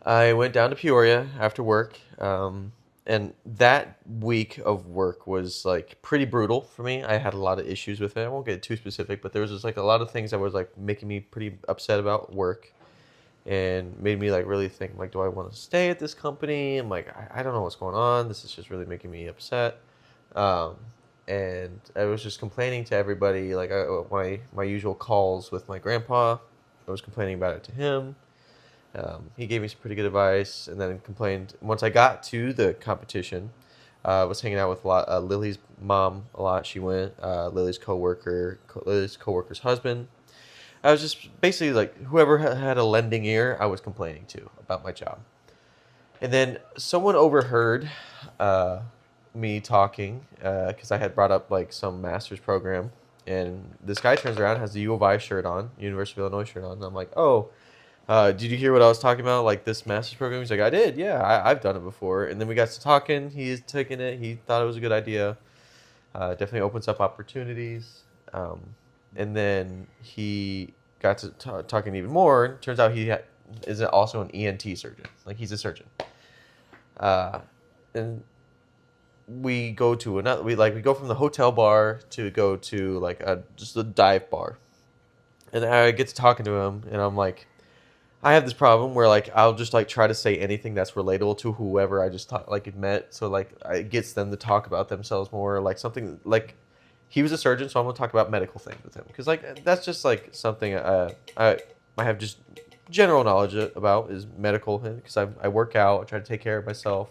S2: I went down to Peoria after work, and that week of work was like pretty brutal for me. I had a lot of issues with it. I won't get too specific, but there was just like a lot of things that was like making me pretty upset about work, and made me like really think like, do I want to stay at this company? I'm like, I don't know what's going on. This is just really making me upset. And I was just complaining to everybody, like my usual calls with my grandpa. I was complaining about it to him. He gave me some pretty good advice, and then complained. Once I got to the competition, I was hanging out with Lily's mom a lot. She went. Lily's coworker's husband. I was just basically like whoever had a lending ear, I was complaining to about my job. And then someone overheard me talking because I had brought up like some master's program, and this guy turns around, has the U of I shirt on, University of Illinois shirt on, and I'm like, oh. Did you hear what I was talking about? Like this master's program? He's like, I did. Yeah, I've done it before. And then we got to talking. He's taken it. He thought it was a good idea. Definitely opens up opportunities. And then he got to talking even more. Turns out he is also an ENT surgeon. Like he's a surgeon. And we go to another. We go from the hotel bar to go to like just a dive bar. And I get to talking to him, and I'm like, I have this problem where like I'll just like try to say anything that's relatable to whoever I just met, so like it gets them to talk about themselves more, like something like he was a surgeon, so I'm gonna talk about medical things with him because like that's just like something I have just general knowledge about is medical because I work out, I try to take care of myself,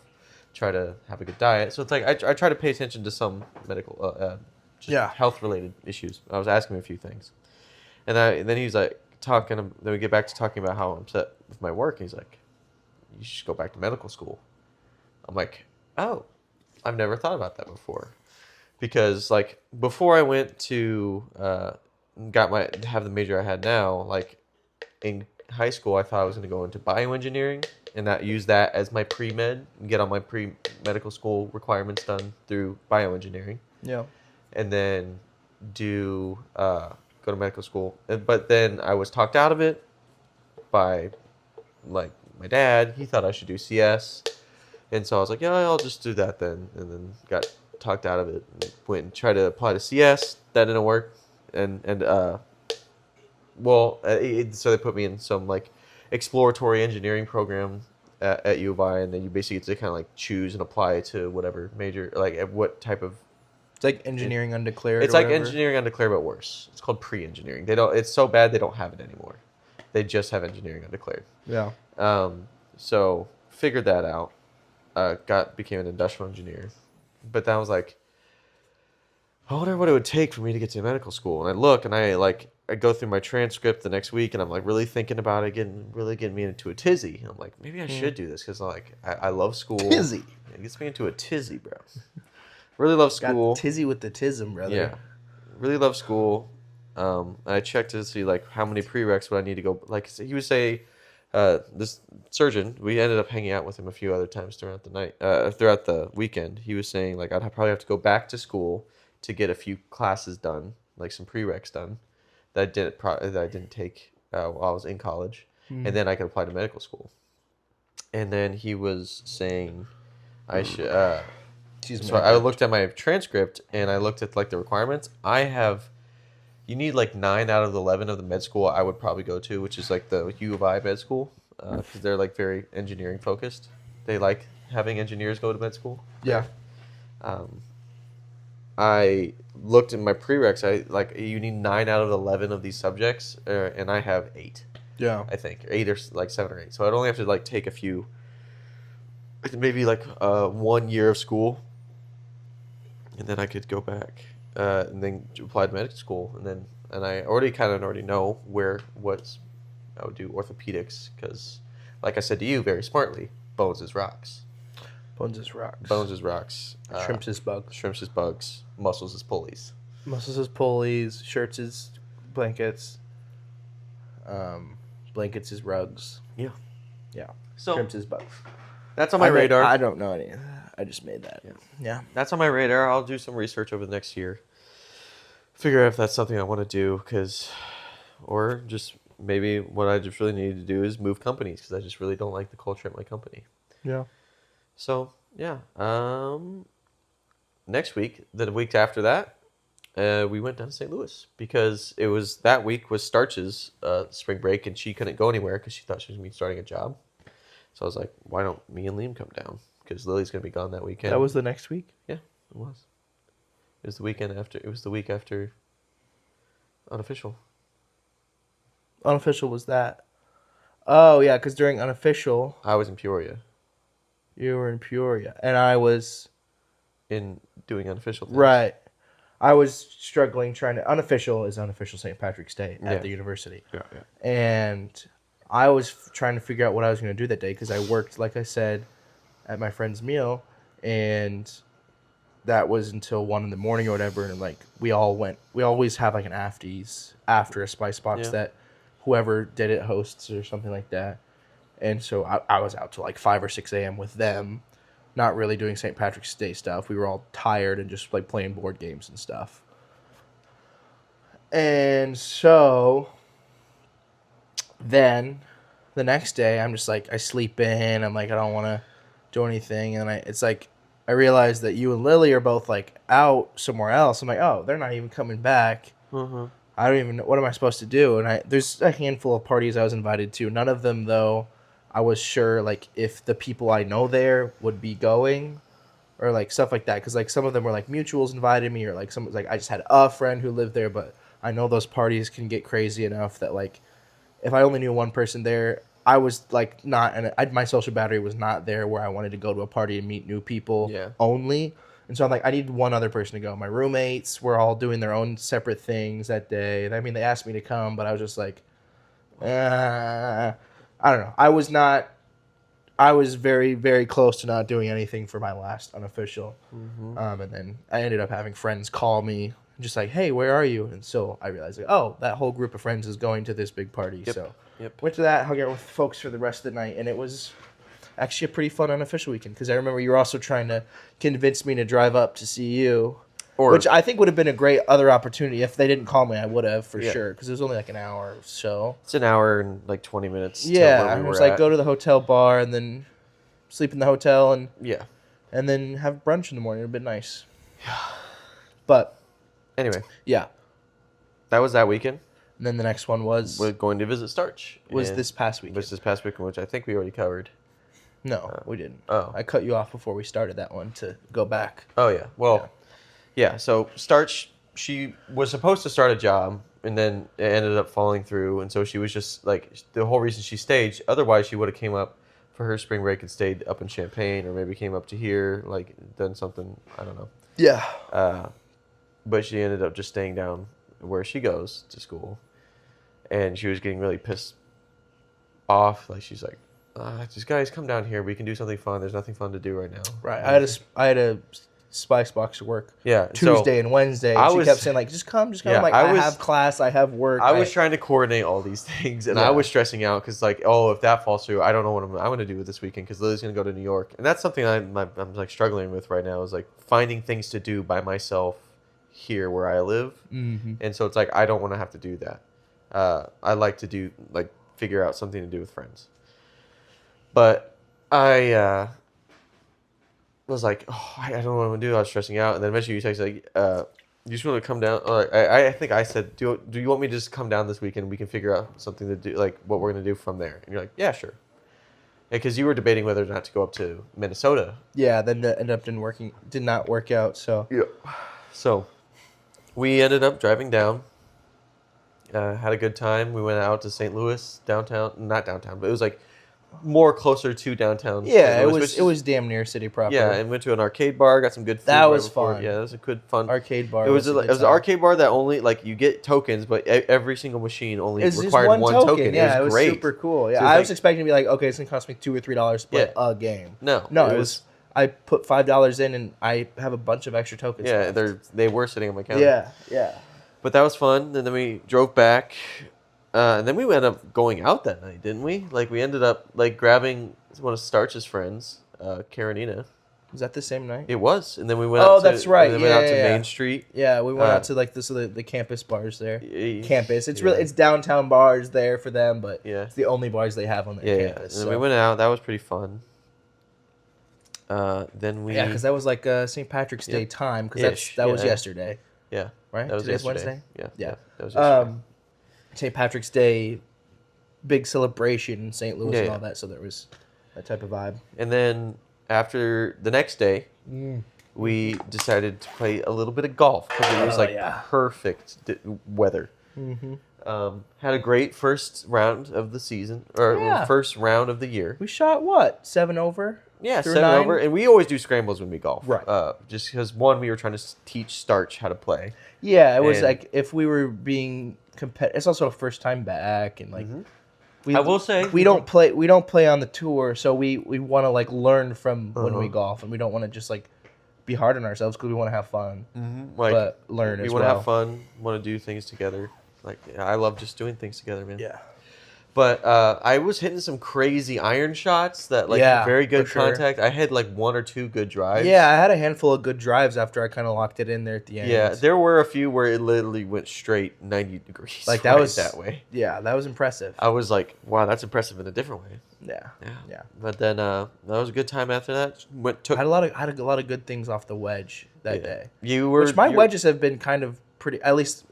S2: try to have a good diet, so it's like I try to pay attention to some medical health related issues. I was asking him a few things, and then he's like. Then we get back to talking about how I'm upset with my work. He's like, you should go back to medical school. I'm like, oh, I've never thought about that before. Because like before I went to have the major I had now, like in high school I thought I was going to go into bioengineering and not use that as my pre-med and get all my pre-medical school requirements done through bioengineering.
S1: Yeah.
S2: And then do go to medical school. But then I was talked out of it by like my dad. He thought I should do CS. And so I was like, yeah, I'll just do that then. And then got talked out of it and went and tried to apply to CS. That didn't work. So they put me in some like exploratory engineering program at U of I, and then you basically get to kind of like choose and apply to whatever major, like at what type of.
S1: It's like engineering undeclared.
S2: It's like engineering undeclared, but worse. It's called pre-engineering. They don't. It's so bad they don't have it anymore. They just have engineering undeclared.
S1: Yeah.
S2: So figured that out. Became an industrial engineer, but that was like, I wonder what it would take for me to get to medical school. And I look, and I go through my transcript the next week, and I'm like really thinking about it, getting me into a tizzy. I'm like, maybe I should do this because like I love school.
S1: Tizzy.
S2: It gets me into a tizzy, bro. Really love school.
S1: Got tizzy with the tism, brother.
S2: Yeah, really love school. And I checked to see like how many prereqs would I need to go. Like he would say, this surgeon. We ended up hanging out with him a few other times throughout the weekend. He was saying like I'd probably have to go back to school to get a few classes done, like some prereqs done that I didn't take while I was in college, and then I could apply to medical school. And then he was saying I should. So I looked at my transcript and I looked at like the requirements. You need like 9 out of the 11 of the med school I would probably go to, which is like the U of I med school, because they're like very engineering focused. They like having engineers go to med school.
S1: Yeah.
S2: I looked in my prereqs. You need 9 out of 11 of these subjects, and I have 8.
S1: Yeah.
S2: I think 8 or like 7 or 8. So I'd only have to like take a few, maybe like 1 year of school, and then I could go back and then apply to medical school, and I already know what I would do orthopedics because, like I said to you very smartly, bones is rocks.
S1: Bones is rocks.
S2: Bones is rocks.
S1: Shrimps is bugs.
S2: Shrimps is bugs. Muscles is pulleys.
S1: Muscles is pulleys. Shirts is blankets. Blankets is rugs.
S2: Yeah.
S1: Yeah.
S2: So
S1: Shrimps is bugs.
S2: that's on my radar.
S1: I don't know any. I just made that. Yeah.
S2: That's on my radar. I'll do some research over the next year. Figure out if that's something I want to do, or just maybe what I just really need to do is move companies because I just really don't like the culture at my company.
S1: Yeah.
S2: So yeah, next week, the week after that, we went down to St. Louis because that week was Starch's spring break and she couldn't go anywhere because she thought she was gonna be starting a job. So I was like, why don't me and Liam come down? Because Lily's gonna be gone that weekend.
S1: That was the next week?
S2: Yeah, it was. It was the weekend after. It was the week after. Unofficial.
S1: Unofficial was that. Oh, yeah, because during unofficial,
S2: I was in Peoria.
S1: you were in Peoria. And I was...
S2: In doing unofficial things.
S1: Right. I was struggling trying to... Unofficial is unofficial St. Patrick's Day at
S2: Yeah.
S1: the university.
S2: Yeah.
S1: And I was trying to figure out what I was going to do that day because I worked, like I said, at my friend's meal. And that was until 1 in the morning or whatever. And, like, we always have, like, an afties after a Spice Box that whoever did it hosts or something like that. And so I was out till, like, 5 or 6 a.m. with them, not really doing St. Patrick's Day stuff. We were all tired and just, like, playing board games and stuff. And so then the next day, I'm just like, I sleep in. I'm like, I don't want to do anything. And it's like, I realized that you and Lily are both like out somewhere else. I'm like, oh, they're not even coming back.
S2: Mm-hmm.
S1: I don't even know, what am I supposed to do? And there's a handful of parties I was invited to. None of them, though, I was sure like if the people I know there would be going or like stuff like that. Because like some of them were like mutuals invited me or like some like I just had a friend who lived there, but I know those parties can get crazy enough that like if I only knew one person there, I was like not, and my social battery was not there where I wanted to go to a party and meet new people only. And so I'm like, I need one other person to go. My roommates were all doing their own separate things that day. I mean, they asked me to come, but I was just like, I don't know. I was very, very close to not doing anything for my last unofficial.
S2: Mm-hmm.
S1: And then I ended up having friends call me just like, hey, where are you? And so I realized, like, oh, that whole group of friends is going to this big party. So went to that, hung out with folks for the rest of the night, and it was actually a pretty fun unofficial weekend because I remember you were also trying to convince me to drive up to see you, which I think would have been a great other opportunity. If they didn't call me, I would have for sure because it was only like an hour or so.
S2: It's an hour and like 20 minutes.
S1: Yeah, I was like, go to the hotel bar and then sleep in the hotel and then have brunch in the morning. It would have been nice. Yeah. But
S2: anyway,
S1: that
S2: was that weekend.
S1: And then the next one was...
S2: We're going to visit Starch.
S1: Was this past weekend.
S2: This past weekend, which I think we already covered.
S1: No, we didn't.
S2: Oh.
S1: I cut you off before we started that one to go back.
S2: Oh, yeah. Well, so Starch, she was supposed to start a job, and then it ended up falling through, and so she was just, like, the whole reason she stayed, otherwise she would have came up for her spring break and stayed up in Champaign, or maybe came up to here, like, done something, I don't know.
S1: Yeah.
S2: But she ended up just staying down where she goes to school. And she was getting really pissed off. Like, she's like, just guys, come down here. We can do something fun. There's nothing fun to do right now.
S1: Right. I had a Spice Box to work.
S2: Yeah.
S1: Tuesday and Wednesday. She kept saying, like, just come.
S2: Yeah,
S1: I'm like, I have class. I have work.
S2: I was trying to coordinate all these things. And I was stressing out because, like, if that falls through, I don't know what I'm going to do this weekend because Lily's going to go to New York. And that's something I'm like, struggling with right now is, like, finding things to do by myself here where I live.
S1: Mm-hmm.
S2: And so it's like, I don't want to have to do that. I like to figure out something to do with friends. But I was like, I don't know what I'm going to do. I was stressing out. And then eventually you texted, like, you just want to come down? Or I think I said, do you want me to just come down this weekend and we can figure out something to do, like what we're going to do from there? And you're like, yeah, sure. Because you were debating whether or not to go up to Minnesota.
S1: Yeah, then that ended up did not work out. So
S2: So we ended up driving down. Had a good time. We went out to St. Louis downtown, not downtown, but it was like more closer to downtown.
S1: Yeah,
S2: St.
S1: it
S2: Louis,
S1: was
S2: which
S1: it
S2: is-
S1: was damn near city proper.
S2: Yeah, and went to an arcade bar. Got some good food.
S1: That
S2: right
S1: was
S2: before.
S1: fun.
S2: Yeah, it was a good fun
S1: Arcade bar.
S2: It was
S1: a
S2: it
S1: good
S2: was an
S1: time.
S2: arcade bar that only like you get tokens, but every single machine only
S1: It's just
S2: required one token.
S1: Yeah,
S2: it was great.
S1: super cool. Yeah,
S2: So it was
S1: I
S2: like-
S1: was expecting to be like, okay, it's gonna cost me $2 or $3 to play
S2: Yeah.
S1: a game.
S2: No,
S1: No, it was. I put $5 in, and I have a bunch of extra tokens.
S2: yeah.
S1: left.
S2: They were sitting on my counter.
S1: Yeah.
S2: But that was fun. And then we drove back, and then we ended up going out that night, didn't we? Like we ended up like grabbing one of Starch's friends, Karenina.
S1: Was that the same night?
S2: It was, and then we went.
S1: Oh,
S2: out to,
S1: that's right.
S2: And then went out to
S1: Yeah.
S2: Main Street.
S1: Yeah, we went
S2: Uh,
S1: out to like the campus bars there.
S2: Y-
S1: Campus. It's
S2: yeah.
S1: really it's downtown bars there for them, but
S2: Yeah.
S1: it's the only bars they have on their
S2: Yeah,
S1: campus.
S2: and then we went out. That was pretty fun. Then we
S1: Yeah, because that was like St. Patrick's Day
S2: Yep.
S1: time. Because
S2: Ish,
S1: that was
S2: yeah.
S1: yesterday,
S2: yeah,
S1: right?
S2: that was
S1: Today's
S2: yesterday.
S1: Wednesday.
S2: Yeah,
S1: Yeah.
S2: that was yesterday.
S1: St. Patrick's Day, big celebration in St. Louis
S2: Yeah,
S1: and
S2: yeah.
S1: all that. So there was that type of vibe.
S2: And then after the next day, we decided to play a little bit of golf because it was
S1: Oh,
S2: like
S1: yeah.
S2: perfect weather.
S1: Mm-hmm.
S2: Had a great first round of the season or
S1: Yeah.
S2: first round of the year.
S1: We shot what 7 over?
S2: Yeah,
S1: through
S2: 7
S1: 9?
S2: over, and we always do scrambles when we golf.
S1: Right.
S2: Just because one, we were trying to teach Starch how to play.
S1: Yeah, it was
S2: And-
S1: like if we were being competitive. It's also a first time back, and like we,
S2: I will say-
S1: we don't play on the tour, so we want to like learn from when we
S2: Uh-huh.
S1: golf, and we don't want to just like be hard on ourselves because we want to have fun,
S2: Like,
S1: but learn
S2: we
S1: as
S2: want to
S1: well.
S2: have fun, want to do things together. Like, I love just doing things together, man.
S1: Yeah.
S2: But I was hitting some crazy iron shots that, like,
S1: Yeah,
S2: very good
S1: for sure.
S2: contact. I had, like, 1 or 2 good drives.
S1: Yeah, I had a handful of good drives after I kind of locked it in there at the end.
S2: Yeah, there were a few where it literally went straight 90 degrees.
S1: Like, that
S2: right
S1: was-
S2: that way.
S1: Yeah, that was impressive.
S2: I was like, wow, that's impressive in a different way.
S1: Yeah.
S2: Yeah.
S1: Yeah.
S2: But then that was a good time after that.
S1: I had a lot of good things off the wedge that
S2: Yeah.
S1: day.
S2: You were
S1: Which my
S2: you're-
S1: wedges have been kind of pretty, at least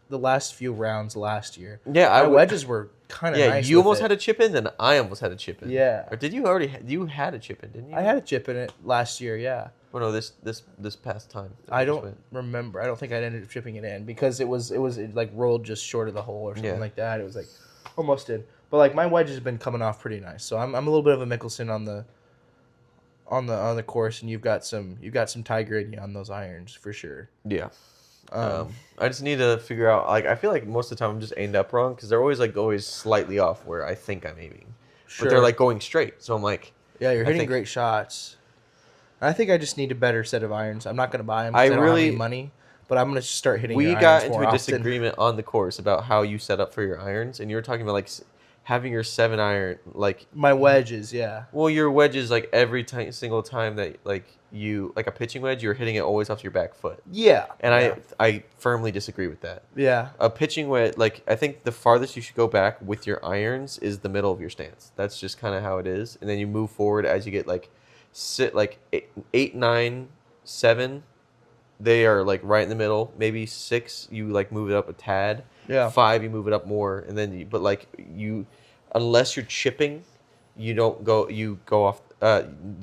S1: the last few rounds last year.
S2: Yeah,
S1: My
S2: would-
S1: wedges were kind of
S2: Yeah,
S1: nice.
S2: you
S1: with
S2: almost
S1: it.
S2: had a chip in, then I almost had a chip in.
S1: Yeah.
S2: Or did you already? You had a chip in, didn't you?
S1: I had a chip in it last year, yeah.
S2: Oh no, this past time.
S1: I
S2: Just
S1: don't
S2: went-
S1: remember. I don't think I ended up chipping it in because it like rolled just short of the hole or something
S2: Yeah.
S1: like that. It was like almost in. But like my wedge has been coming off pretty nice. So I'm a little bit of a Mickelson on the course, and you've got some Tiger in you on those irons for sure.
S2: Yeah. I just need to figure out. Like, I feel like most of the time I'm just aimed up wrong because they're always slightly off where I think I'm aiming, but they're
S1: Sure.
S2: like going straight. So I'm like,
S1: Yeah, you're
S2: I
S1: hitting
S2: think-
S1: great shots. I think I just need a better set of irons. I'm not gonna buy them.
S2: I
S1: I don't have
S2: really-
S1: any money, but I'm gonna just start hitting.
S2: we
S1: your
S2: got
S1: irons
S2: into
S1: more
S2: a
S1: often.
S2: disagreement on the course about how you set up for your irons, and you were talking about like having your 7-iron like.
S1: My wedges, yeah.
S2: Well, your wedges like every single time that like you like a pitching wedge, you're hitting it always off your back foot,
S1: Yeah.
S2: and
S1: yeah.
S2: I firmly disagree with that.
S1: Yeah.
S2: A pitching wedge, like I think the farthest you should go back with your irons is the middle of your stance. That's just kind of how it is, and then you move forward as you get like sit like 8, 9, 7. They are like right in the middle. Maybe 6, you like move it up a tad.
S1: Yeah.
S2: 5, you move it up more, and then but like you, unless you're chipping, you don't go. You go off.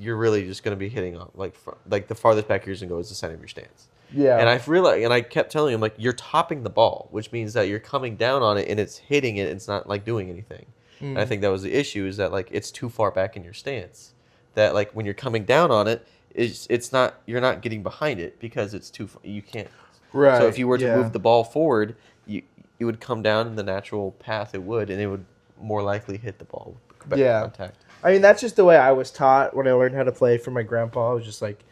S2: You're really just gonna be hitting off like the farthest back you're gonna go is the center of your stance.
S1: Yeah.
S2: And I've realized, and I kept telling him, like, you're topping the ball, which means that you're coming down on it and it's hitting it. It's not like doing anything. And I think that was the issue, is that like it's too far back in your stance. That like when you're coming down on it, it's not, you're not getting behind it because it's too. You can't.
S1: Right.
S2: So if you were to
S1: yeah.
S2: move the ball forward, it would come down in the natural path it would, and it would more likely hit the ball. With
S1: Yeah.
S2: Contact.
S1: I mean, that's just the way I was taught when I learned how to play from my grandpa. I was just like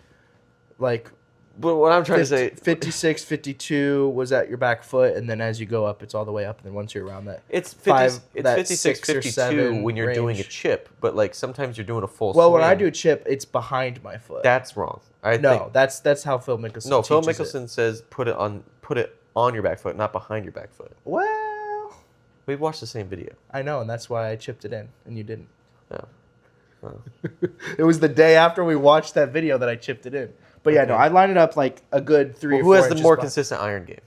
S2: But what I'm trying
S1: 50,
S2: to say,
S1: 56, 52 was at your back foot, and then as you go up, it's all the way up. And then once you're around that,
S2: it's 50,
S1: five-
S2: it's
S1: that
S2: 56,
S1: 6 or
S2: 52
S1: 7
S2: when you're doing a
S1: range.
S2: chip, but like sometimes you're doing a full.
S1: well, when I
S2: swing.
S1: do a chip, it's behind my foot.
S2: That's wrong. I
S1: no,
S2: think
S1: that's how Phil Mickelson.
S2: no. Phil
S1: teaches
S2: Mickelson
S1: it.
S2: says put it on your back foot, not behind your back foot.
S1: Well,
S2: We've watched the same video.
S1: I know, and that's why I chipped it in, and you didn't.
S2: No. Oh.
S1: It was the day after we watched that video that I chipped it in. But yeah, no, I line it up like a good 3
S2: Well,
S1: or
S2: who
S1: 4
S2: has the
S1: inches
S2: more
S1: behind.
S2: consistent iron game?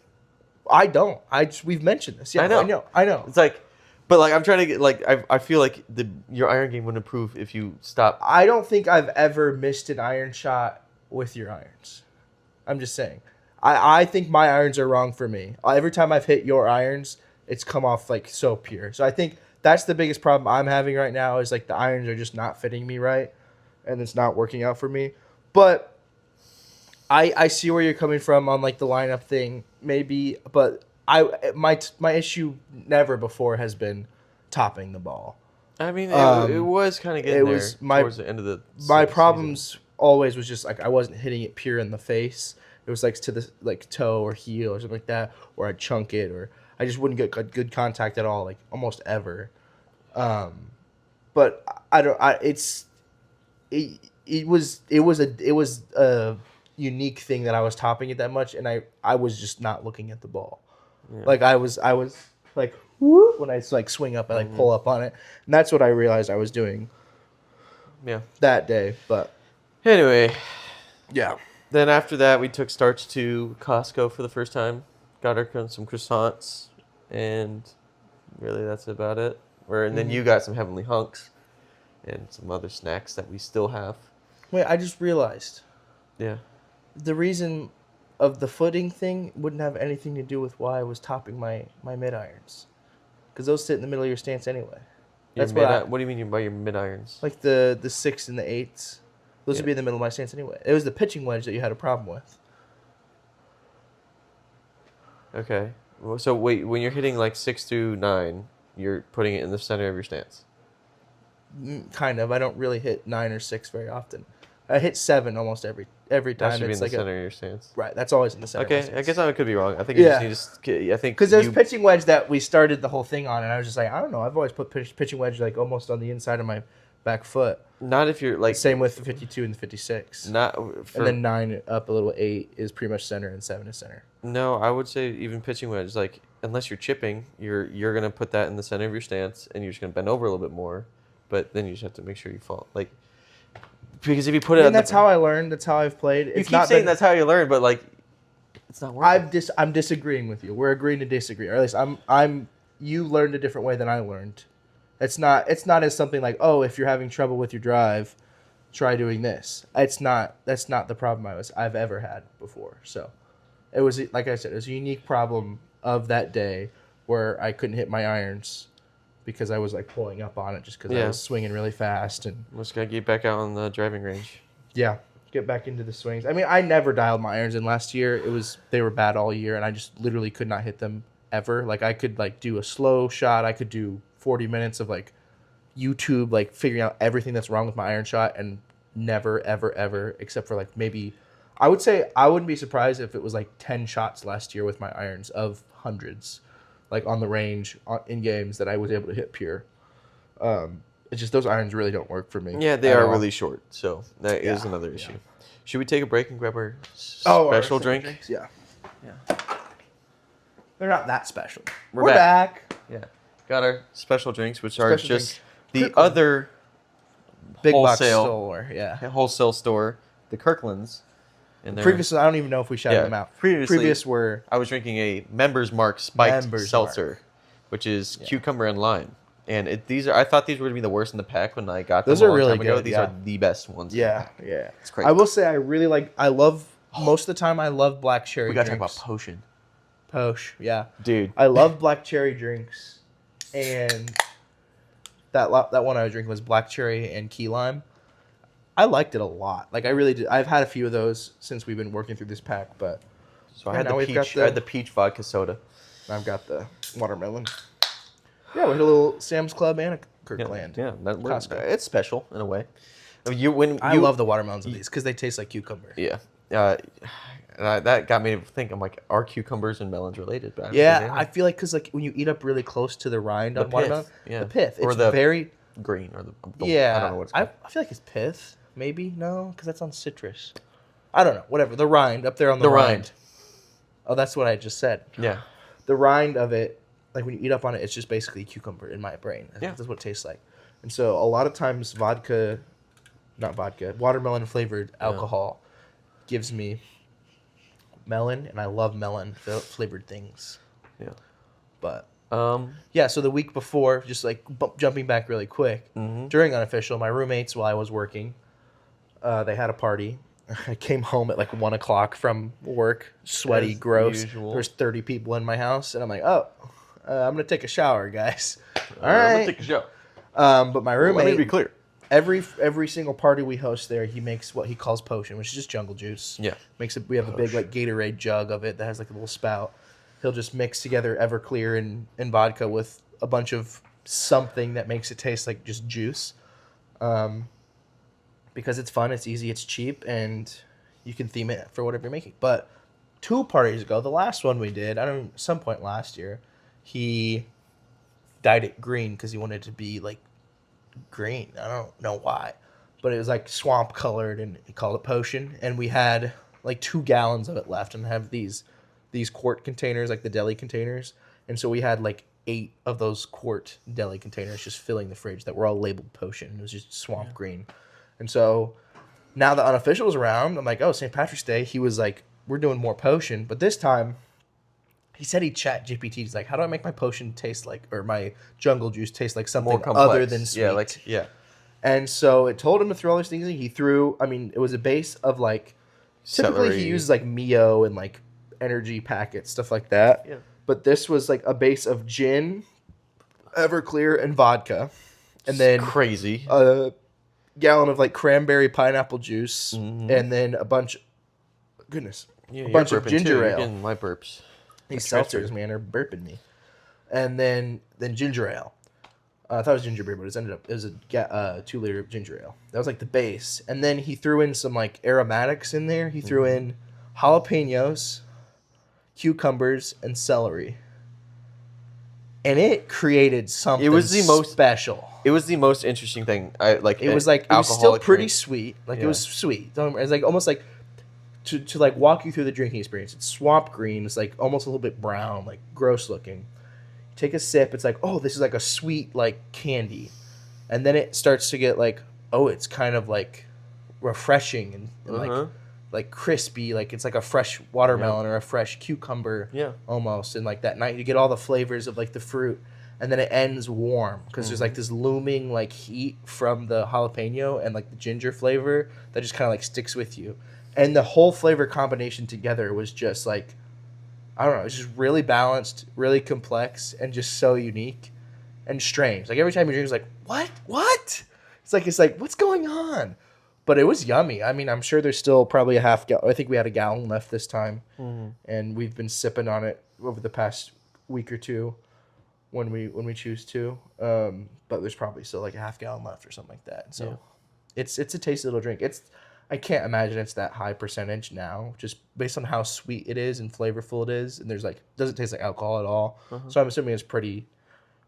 S1: I don't. We've mentioned this. Yeah,
S2: I know.
S1: I know.
S2: It's like, but like I'm trying to get like I feel like your iron game would improve if you stop.
S1: I don't think I've ever missed an iron shot with your irons. I'm just saying. I think my irons are wrong for me. Every time I've hit your irons, it's come off like so pure. So I think that's the biggest problem I'm having right now is like the irons are just not fitting me right, and it's not working out for me. But I see where you're coming from on like the lineup thing, maybe. But my issue never before has been topping the ball.
S2: I mean,
S1: Um,
S2: it was kind of
S1: it
S2: getting there
S1: was my-
S2: towards the end of the
S1: My
S2: season.
S1: problems always was just like I wasn't hitting it pure in the face. It was like to the like toe or heel or something like that, or I'd chunk it, or I just wouldn't get good contact at all, like almost ever. But I don't. It was a unique thing that I was topping it that much, and I was just not looking at the ball.
S2: Yeah.
S1: Like I was like whoop, when I like swing up, I like pull up on it, and that's what I realized I was doing
S2: Yeah.
S1: that day. But
S2: Anyway,
S1: yeah.
S2: then after that, we took Starch to Costco for the first time. Got her some croissants, and really that's about it. And then you got some Heavenly Hunks and some other snacks that we still have.
S1: Wait, I just realized
S2: Yeah.
S1: the reason of the footing thing wouldn't have anything to do with why I was topping my mid irons, because those sit in the middle of your stance anyway. That's
S2: What do you mean by your mid irons?
S1: like the 6 and the 8s. Those
S2: Yeah.
S1: would be in the middle of my stance anyway. It was the pitching wedge that you had a problem with.
S2: Okay. So wait, when you're hitting like 6 through 9, you're putting it in the center of your stance.
S1: Kind of. I don't really hit 9 or 6 very often. I hit 7 almost every
S2: That
S1: time.
S2: should be in
S1: It's
S2: the
S1: like
S2: center of your stance.
S1: right. That's always in the center.
S2: Okay, I guess I could be wrong. I think you
S1: Yeah.
S2: just need to. I think
S1: Because there's
S2: you-
S1: pitching wedge that we started the whole thing on, and I was just like, I don't know. I've always put pitching wedge like almost on the inside of my back foot.
S2: not if you're like
S1: Same with the 52 and the 56.
S2: not for,
S1: And then 9 up a little 8 is pretty much center, and 7 is center.
S2: No, I would say even pitching wedge, like unless you're chipping, you're gonna put that in the center of your stance, and you're just gonna bend over a little bit more, but then you just have to make sure you fall. Like because if you put it,
S1: And that's how I learned. That's how I've played.
S2: you
S1: It's
S2: keep
S1: not
S2: saying
S1: been-
S2: that's how you learn, but like it's not working.
S1: I'm disagreeing with you. We're agreeing to disagree, or at least you learned a different way than I learned. It's not as something like, oh, if you're having trouble with your drive, try doing this. That's not the problem I've ever had before. So it was, like I said, it was a unique problem of that day where I couldn't hit my irons because I was like pulling up on it just because I
S2: Yeah.
S1: was swinging really fast, and
S2: I'm just gotta get back out on the driving range.
S1: yeah, get back into the swings. I mean, I never dialed my irons in last year. They were bad all year, and I just literally could not hit them ever. Like I could like do a slow shot. I could do 40 minutes of like YouTube, like figuring out everything that's wrong with my iron shot, and never ever ever, except for like maybe, I would say I wouldn't be surprised if it was like 10 shots last year with my irons of hundreds, like on the range in games that I was able to hit pure. It's just those irons really don't work for me.
S2: Yeah, they
S1: at
S2: are
S1: all.
S2: really short, so that is
S1: Yeah,
S2: another
S1: yeah.
S2: issue. Should we take a break and grab our
S1: our
S2: special drink?
S1: drinks, yeah.
S2: Yeah.
S1: They're not that special.
S2: We're
S1: We're back.
S2: Yeah, got our special drinks, which are
S1: Special
S2: just the
S1: Kirkland.
S2: other
S1: Big box
S2: Wholesale.
S1: store, yeah.
S2: wholesale store, the Kirklands. And they're-
S1: Previously, I don't even know if we shouted
S2: Yeah,
S1: them out.
S2: previously-
S1: Previous were
S2: I was drinking a Members Mark spiked
S1: Members
S2: seltzer,
S1: Mark.
S2: which is cucumber and lime. And I thought these were gonna be the worst in the pack when I got them.
S1: Those
S2: a
S1: are
S2: long
S1: really
S2: time ago.
S1: good,
S2: These
S1: yeah.
S2: are the best ones. in the
S1: yeah,
S2: pack.
S1: yeah.
S2: It's crazy.
S1: I will say I love most of the time I love black cherry.
S2: We gotta talk
S1: drinks.
S2: about potion,
S1: Posh, yeah.
S2: dude.
S1: I love black cherry drinks, and that one I was drinking was black cherry and key lime. I liked it a lot. Like I really did. I've had a few of those since we've been working through this pack, but
S2: So I
S1: Yeah,
S2: had
S1: now
S2: the
S1: we've got
S2: peach.
S1: the-
S2: I had the peach vodka soda.
S1: I've got the watermelon. Yeah, we had a little Sam's Club and a Kirkland.
S2: Yeah,
S1: Costco.
S2: it's special in a way. I
S1: love the watermelons of these because they taste like cucumber.
S2: Yeah, that got me to think. I'm like, are cucumbers and melons related? But I don't
S1: Yeah,
S2: think they
S1: I
S2: are.
S1: feel like because like when you eat up really close to the rind
S2: The
S1: on watermelon,
S2: pith, yeah.
S1: the pith,
S2: Or
S1: it's
S2: the-
S1: very
S2: green or the
S1: yeah.
S2: I don't know what it's called.
S1: I feel like it's pith, maybe no, because that's on citrus. I don't know. Whatever the rind up there on the,
S2: The
S1: rind.
S2: rind.
S1: Oh, that's what I just said.
S2: Yeah,
S1: The rind of it, like when you eat up on it, it's just basically cucumber in my brain.
S2: Yeah.
S1: That's what it tastes like. And so a lot of times watermelon flavored alcohol gives me melon, and I love melon flavored things.
S2: yeah.
S1: But
S2: Um,
S1: yeah, so the week before, just like jumping back really quick,
S2: Mhm.
S1: during Unofficial, my roommates, while I was working, they had a party, I came home at like 1 o'clock from work, sweaty,
S2: As
S1: gross.
S2: usual.
S1: There's 30 people in my house, and I'm like, oh, I'm gonna take a shower, guys. All
S2: I'm gonna
S1: right.
S2: take a show.
S1: But my
S2: Let me
S1: roommate,
S2: be clear.
S1: every single party we host there, he makes what he calls potion, which is just jungle juice.
S2: Yeah.
S1: Makes it. We have a big like Gatorade jug of it that has like a little spout. He'll just mix together Everclear and vodka with a bunch of something that makes it taste like just juice. Because it's fun, it's easy, it's cheap, and you can theme it for whatever you're making. But 2 parties ago, the last one we did, some point last year, he dyed it green because he wanted it to be like green. I don't know why, but it was like swamp colored, and he called it potion. And we had like 2 gallons of it left, and have these quart containers, like the deli containers. And so we had like 8 of those quart deli containers just filling the fridge that were all labeled potion. It was just swamp green. And so now the unofficial's around, I'm like, oh, St. Patrick's Day. He was like, we're doing more potion. But this time, he said he'd chat GPT. He's like, how do I make my potion taste like, or my jungle juice taste like something
S2: More complex.
S1: other than sweet?
S2: Yeah.
S1: And so it told him to throw all these things in. He threw, it was a base of like, typically
S2: Celery.
S1: he uses like Mio and like energy packets, stuff like that.
S2: Yeah.
S1: But this was like a base of gin, Everclear, and vodka. And then
S2: Crazy.
S1: a gallon of like cranberry pineapple juice,
S2: Mhm.
S1: and then a bunch, goodness,
S2: Yeah,
S1: a
S2: you're
S1: bunch of
S2: burping
S1: ginger
S2: too. You're
S1: ale.
S2: getting my burps.
S1: These
S2: That's
S1: seltzers,
S2: right.
S1: man, are burping me. And then ginger ale. I thought it was ginger beer, but it was a 2-liter ginger ale. That was like the base. And then he threw in some like aromatics in there. He threw in jalapenos, cucumbers, and celery. And it created something
S2: It was the most-
S1: special.
S2: It was the most interesting thing.
S1: It was like, it was still
S2: alcoholic
S1: pretty
S2: drink.
S1: sweet. Like,
S2: Yeah.
S1: it was sweet. It was like almost like to like walk you through the drinking experience. It's swamp green. It's like almost a little bit brown, like gross looking. Take a sip. It's like, oh, this is like a sweet like candy. And then it starts to get like, oh, it's kind of like refreshing and
S2: Uh-huh.
S1: like crispy. Like it's like a fresh watermelon or a fresh cucumber.
S2: Yeah.
S1: Almost. And like that night you get all the flavors of like the fruit. And then it ends warm because there's like this looming like heat from the jalapeno and like the ginger flavor that just kind of like sticks with you. And the whole flavor combination together was just like, I don't know, it's just really balanced, really complex, and just so unique and strange. Like every time you drink, it's like, what? It's like, what's going on? But it was yummy. I mean, I'm sure there's still probably a half gallon. I think we had a gallon left this time, and we've been sipping on it over the past week or two when we choose to. But there's probably still like a half gallon left or something like that. So it's a tasty little drink. I can't imagine it's that high percentage now, just based on how sweet it is and flavorful it is. And there's like, doesn't taste like alcohol at all. So I'm assuming it's pretty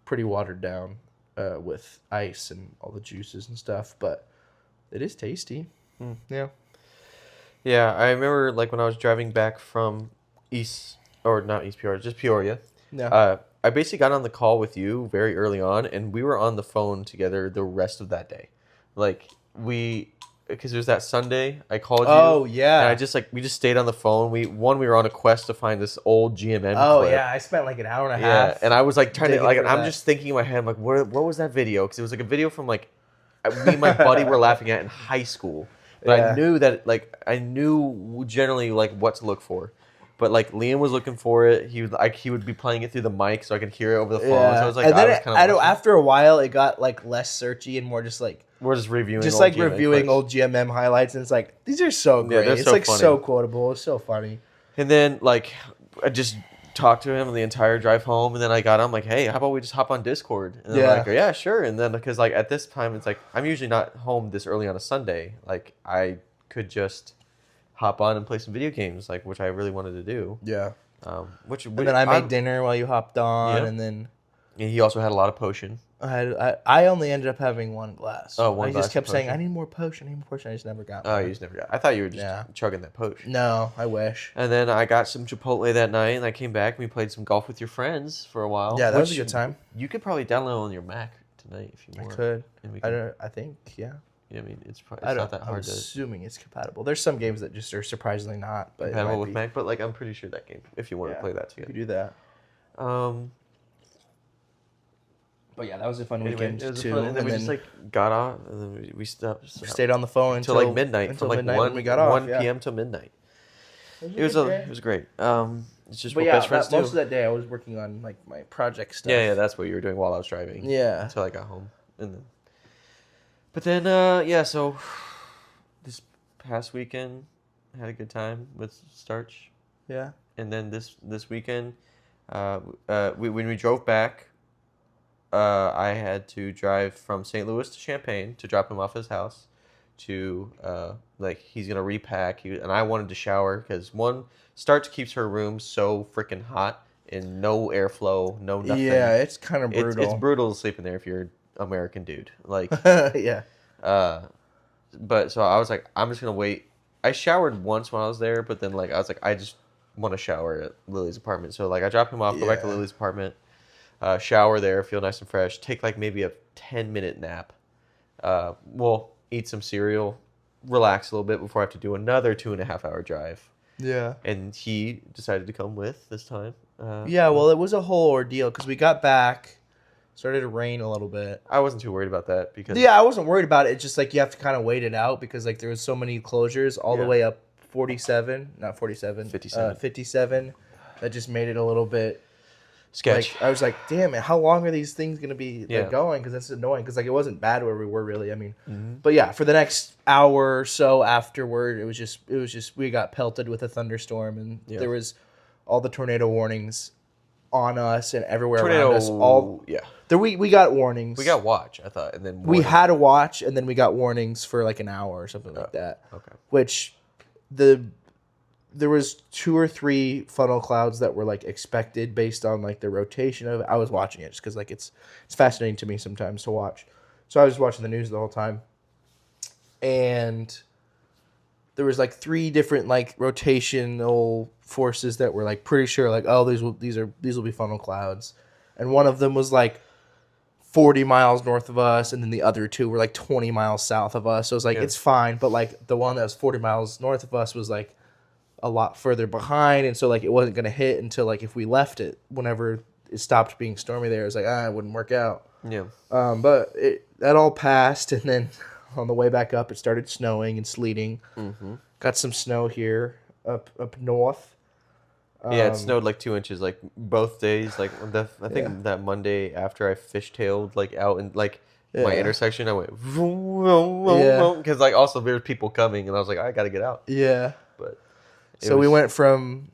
S1: watered down with ice and all the juices and stuff. But it is tasty. Yeah.
S2: Yeah, I remember like when I was driving back from not East Peoria, just Peoria.
S1: Yeah.
S2: I basically got on the call with you very early on, and we were on the phone together the rest of that day. Like because there's that Sunday I called you.
S1: Oh, yeah.
S2: And we just stayed on the phone. We were on a quest to find this old GMM
S1: Oh
S2: clip.
S1: yeah, I spent like an hour and a
S2: Yeah,
S1: half.
S2: and I was like trying to
S1: digging
S2: like
S1: for
S2: I'm
S1: that.
S2: just thinking in my head, I'm like, what was that video? Because it was like a video from like me and my buddy were laughing at in high school. But
S1: Yeah.
S2: I knew that I knew generally like what to look for. But like Liam was looking for it. He would be playing it through the mic so I could hear it over the phone. So I was like,
S1: and then
S2: watching.
S1: after a while, it got like less searchy and more just like
S2: We're just reviewing.
S1: just
S2: old
S1: like
S2: GMM
S1: reviewing
S2: clips.
S1: old GMM highlights, and it's like these are so great.
S2: they're
S1: It's
S2: so
S1: like
S2: funny.
S1: so quotable. It's so funny.
S2: And then like I just talked to him the entire drive home, and then I got him like, hey, how about we just hop on Discord? And
S1: Yeah.
S2: I'm like, yeah, sure. And then because like at this time it's like I'm usually not home this early on a Sunday. Like I could just hop on and play some video games, like which I really wanted to do.
S1: Yeah.
S2: Which
S1: And then I made dinner while you hopped on,
S2: Yeah.
S1: and then
S2: And he also had a lot of potion.
S1: I only ended up having one glass.
S2: Oh, one
S1: I
S2: glass
S1: just kept
S2: of
S1: saying,
S2: potion.
S1: I need more potion. I just never got
S2: Oh,
S1: one.
S2: you just never got. I thought you were just
S1: Yeah.
S2: chugging that potion.
S1: No, I wish.
S2: And then I got some Chipotle that night, and I came back and we played some golf with your friends for a while.
S1: Yeah, that was a
S2: which
S1: good time.
S2: You could probably download on your Mac tonight if you
S1: I
S2: want.
S1: could.
S2: And we
S1: I
S2: can,
S1: don't. I think. Yeah.
S2: I mean, it's
S1: I don't.
S2: not that
S1: I'm
S2: hard to
S1: assuming it's compatible. There's some games that just are surprisingly not. But it
S2: compatible
S1: might
S2: with
S1: be.
S2: Mac, but like I'm pretty sure that game if you want
S1: Yeah,
S2: to play that
S1: You could
S2: together.
S1: do that. But yeah, that was a fun
S2: Anyway,
S1: weekend
S2: it was
S1: too.
S2: fun, and then we just like got off, and then we stopped,
S1: stayed on the phone
S2: until like midnight, from like
S1: midnight
S2: 1
S1: when we got off.
S2: 1
S1: Yeah.
S2: p.m. till midnight.
S1: It was
S2: It was great. It's just
S1: But
S2: what
S1: yeah,
S2: best friends do.
S1: most of that day I was working on like my project stuff.
S2: Yeah, that's what you were doing while I was driving.
S1: Yeah.
S2: Until I got home, and then. But then, yeah. So, this past weekend, I had a good time with Starch,
S1: Yeah.
S2: and then this weekend, when we drove back, I had to drive from St. Louis to Champaign to drop him off at his house. To like he's gonna repack, and I wanted to shower because Starch keeps her room so freaking hot and no airflow, no nothing.
S1: Yeah, it's kind of
S2: It's
S1: brutal.
S2: brutal to sleep in there if you're an American dude. Like,
S1: Yeah.
S2: but so I was like, I'm just gonna wait. I showered once when I was there, but then like I was like, I just want to shower at Lily's apartment. So like I dropped him off, go back to
S1: Yeah.
S2: Lily's apartment, shower there, feel nice and fresh, take like maybe a 10-minute nap. We'll eat some cereal, relax a little bit before I have to do another 2.5-hour drive.
S1: Yeah.
S2: And he decided to come with this time.
S1: Yeah, well, it was a whole ordeal because we got back, started to rain a little bit.
S2: I wasn't too worried about that because
S1: Yeah, I wasn't worried about it. It's just like you have to kind of wait it out because like there was so many closures all the
S2: Yeah.
S1: way up 57, that just made it a little bit
S2: sketch.
S1: like I was like, damn it, how long are these things gonna be
S2: Yeah.
S1: like going? Because that's annoying. Because like it wasn't bad where we were really. I mean,
S2: Mm-hmm.
S1: but yeah, for the next hour or so afterward, it was just we got pelted with a thunderstorm and
S2: Yeah.
S1: there was all the tornado warnings on us and everywhere around us. All
S2: yeah.
S1: there we got warnings.
S2: We got watch, I thought, and then
S1: we
S2: more
S1: had a watch and then we got warnings for like an hour or something like that.
S2: okay.
S1: Which there was 2 or 3 funnel clouds that were like expected based on like the rotation of it. I was watching it just because like it's fascinating to me sometimes to watch. So I was watching the news the whole time, and there was like 3 different like rotational forces that were like pretty sure like, oh, these will be funnel clouds, and one of them was like 40 miles north of us, and then the other 2 were like 20 miles south of us. So it was like,
S2: Yeah.
S1: it's fine. But like the one that was 40 miles north of us was like a lot further behind. And so like it wasn't going to hit until like if we left it, whenever it stopped being stormy there, it was like, it wouldn't work out.
S2: Yeah.
S1: But that all passed. And then on the way back up, it started snowing and sleeting.
S2: Mm-hmm.
S1: Got some snow here up north.
S2: Yeah, it snowed like 2 inches, like both days. Like I think
S1: Yeah.
S2: that Monday after I fishtailed like out in like my
S1: Yeah.
S2: intersection, I went
S1: Yeah.
S2: because like also there were people coming, and I was like, I gotta get out.
S1: Yeah.
S2: But
S1: So we went from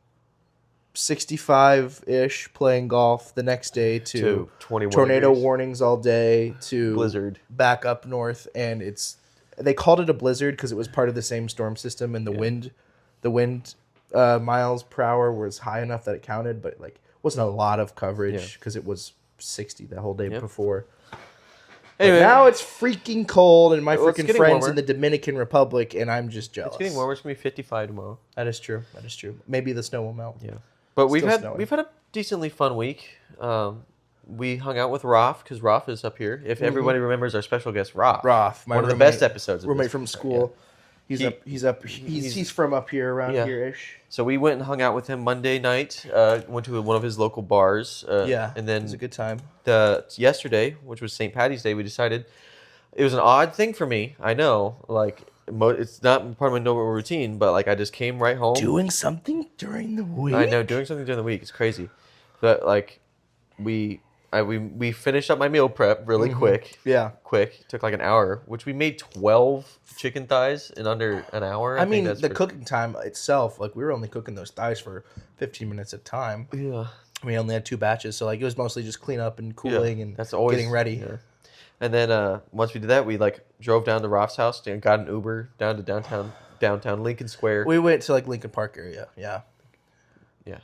S1: 65-ish playing golf the next day
S2: to 21
S1: tornado
S2: degrees.
S1: warnings all day to
S2: Blizzard.
S1: back up north, and they called it a blizzard because it was part of the same storm system, and the wind miles per hour was high enough that it counted, but like wasn't a lot of coverage because it was 60 the whole day
S2: Yep.
S1: before.
S2: Anyway,
S1: But now it's freaking cold, and my
S2: Well, it's
S1: freaking
S2: getting
S1: friends
S2: warmer.
S1: in the Dominican Republic, and I'm just jealous.
S2: it's getting warmer. It's gonna be 55 tomorrow.
S1: That is true. Maybe the snow will melt.
S2: Yeah, but we've
S1: Still snowing.
S2: had a decently fun week. We hung out with Roth because Roth is up here. If everybody remembers our special guest, Roth.
S1: Roth, my
S2: one of the
S1: roommate-
S2: best episodes. Of
S1: Roommate
S2: this.
S1: from school. He's from up here around
S2: Yeah.
S1: here-ish.
S2: So we went and hung out with him Monday night. Went to one of his local bars.
S1: Yeah,
S2: and
S1: it
S2: then
S1: was a good time.
S2: yesterday, which was St. Patty's Day, we decided it was an odd thing for me. I know, like it's not part of my normal routine, but like I just came right home.
S1: Doing something during the week.
S2: I know, doing something during the week is crazy, but like we finished up my meal prep really quick.
S1: Yeah.
S2: Quick, took like an hour, which we made 12 chicken thighs in under an hour.
S1: I mean,
S2: think that's
S1: the
S2: pretty-
S1: cooking time itself, like we were only cooking those thighs for 15 minutes at a time.
S2: Yeah.
S1: We only had 2 batches, so like it was mostly just clean up and cooling and
S2: that's always
S1: getting ready.
S2: yeah. And then once we did that, we like drove down to Roth's house and got an Uber down to downtown Lincoln Square.
S1: We went to like Lincoln Park area, yeah.
S2: Yeah.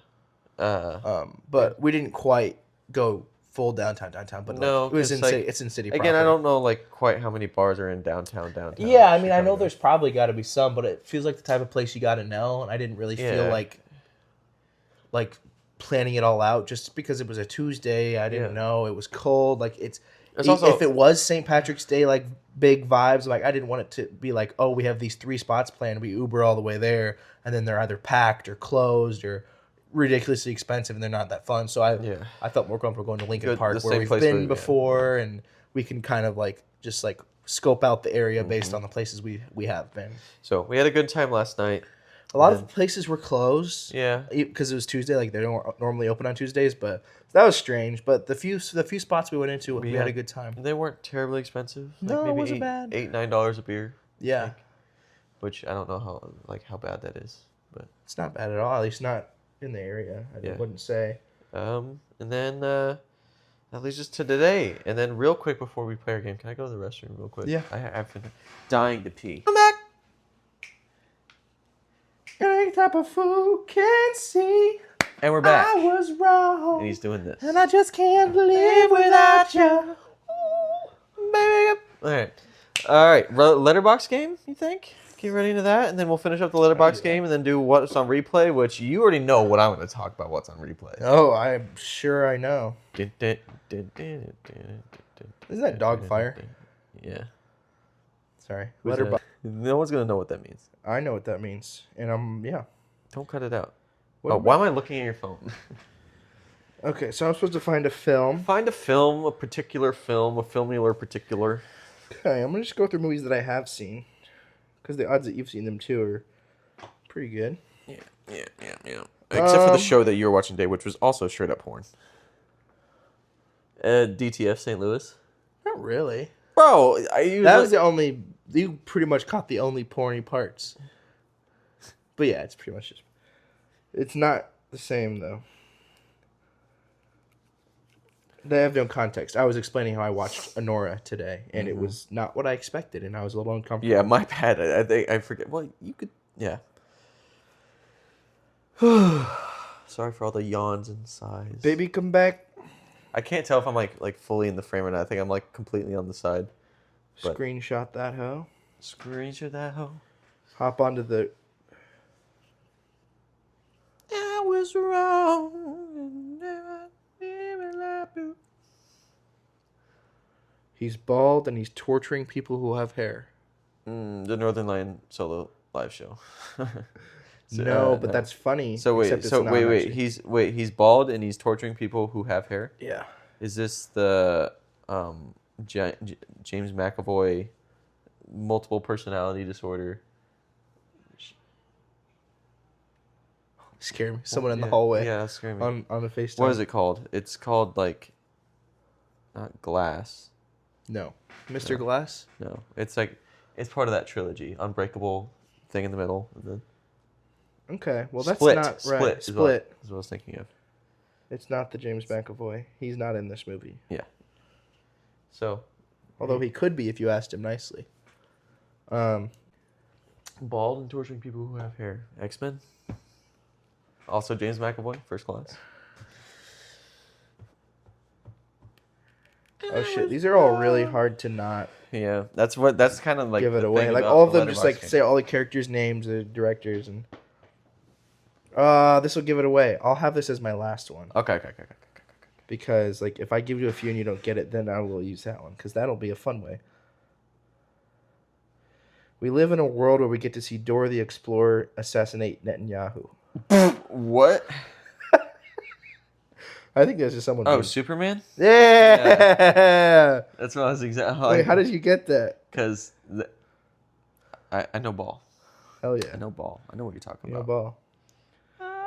S1: But we didn't quite go full downtown, but
S2: No,
S1: like, it was
S2: 'cause,
S1: in
S2: like,
S1: city. It's in city.
S2: Again,
S1: proper.
S2: I don't know like quite how many bars are in downtown.
S1: Yeah, I mean, I know
S2: Chicago.
S1: there's probably got to be some, but it feels like the type of place you got to know, and I didn't really feel
S2: Yeah.
S1: like planning it all out just because it was a Tuesday. I didn't
S2: Yeah.
S1: know it was cold. Like it's
S2: also-
S1: if it was St. Patrick's Day, like big vibes. Like I didn't want it to be like, oh, we have these 3 spots planned. We Uber all the way there, and then they're either packed or closed or ridiculously expensive and they're not that fun. So I felt more comfortable going to Lincoln
S2: Good-
S1: Park
S2: the
S1: where
S2: same
S1: we've
S2: place
S1: been
S2: where- yeah.
S1: before, and we can kind of like just like scope out the area based
S2: Mm-hmm.
S1: on the places we have been.
S2: So we had a good time last night.
S1: A lot
S2: And
S1: of places were closed.
S2: Yeah.
S1: Because it was Tuesday, like they don't normally open on Tuesdays, but that was strange. But the few spots we went into, we had a good time.
S2: They weren't terribly expensive.
S1: No, it
S2: maybe
S1: wasn't bad.
S2: $8-9 a beer.
S1: Yeah,
S2: Like, which I don't know how bad that is, but
S1: it's not bad at all. At least not in the area. I wouldn't say.
S2: and then that leads us to today. And then real quick before we play our game, can I go to the restroom real quick?
S1: Yeah.
S2: I've been dying to pee.
S1: Come back. Any type of fool can see.
S2: And we're back.
S1: I was wrong.
S2: And he's doing this.
S1: And I just can't live without you.
S2: Baby. All right. Letterbox game, you think? Get ready into that, and then we'll finish up the letterbox game, and then do what's on replay, which you already know what I'm going to talk about. What's on replay?
S1: Oh, I'm sure I know.
S2: Isn't
S1: Isn't that Dogfire?
S2: Yeah.
S1: Sorry.
S2: Who's
S1: Letterbox.
S2: that? No one's going to know what that means.
S1: I know what that means. And yeah.
S2: Don't cut it out.
S1: What
S2: Why am I looking at your phone?
S1: Okay, so I'm supposed to find a film.
S2: Find a film, a particular film, a filmular particular.
S1: Okay, I'm going to just go through movies that I have seen. Because the odds that you've seen them too are pretty good.
S2: Yeah. Except for the show that you were watching today, which was also straight up porn. DTF St. Louis.
S1: Not really.
S2: Bro, I usually...
S1: That was the only... You pretty much caught the only porny parts. But yeah, it's pretty much just... It's not the same, though. They have no context. I was explaining how I watched Anora today, and it was not what I expected, and I was a little uncomfortable.
S2: Yeah, my bad. I think I forget. Well, you could... Yeah. Sorry for all the yawns and sighs.
S1: Baby, come back.
S2: I can't tell if I'm like fully in the frame or not. I think I'm like completely on the side. But-
S1: Screenshot that hoe.
S2: Screenshot that hoe.
S1: Hop onto the...
S2: I was wrong.
S1: He's bald, and he's torturing people who have hair.
S2: The Northern Lion solo live show. So,
S1: No, but that's funny.
S2: So wait,
S1: except it's not actually.
S2: he's bald and he's torturing people who have hair.
S1: Yeah.
S2: Is this the James McAvoy multiple personality disorder?
S1: Scare me. Someone in the
S2: Yeah,
S1: hallway.
S2: Yeah, that's scary.
S1: On the FaceTime.
S2: What is it called? It's called like, not Glass.
S1: No. Mr. Glass?
S2: No, it's like it's part of that trilogy. Unbreakable thing in the middle. And then
S1: Okay. Well, that's
S2: Split.
S1: not right.
S2: Split. Is
S1: Split.
S2: what I was thinking of.
S1: It's not the James McAvoy. He's not in this movie.
S2: So,
S1: Although he could be if you asked him nicely.
S2: bald and torturing people who have hair. X-Men. Also James McAvoy, First Class.
S1: Oh shit! These are all really hard to not
S2: Yeah, that's kind of like
S1: give it
S2: the
S1: away.
S2: thing
S1: Like
S2: about
S1: all of
S2: the
S1: them, just
S2: Letterboxd
S1: like
S2: game.
S1: say all the characters' names, the directors, and this will give it away. I'll have this as my last one
S2: Okay.
S1: because like if I give you a few and you don't get it, then I will use that one because that'll be a fun way. We live in a world where we get to see Dora the Explorer assassinate Netanyahu.
S2: What?
S1: I think that's just someone.
S2: Oh,
S1: named-
S2: Superman?
S1: yeah.
S2: That's what I was exactly.
S1: Wait, how did you get that?
S2: Because I know ball.
S1: Hell
S2: I
S1: yeah.
S2: know ball. I know what you're talking
S1: No
S2: about.
S1: ball.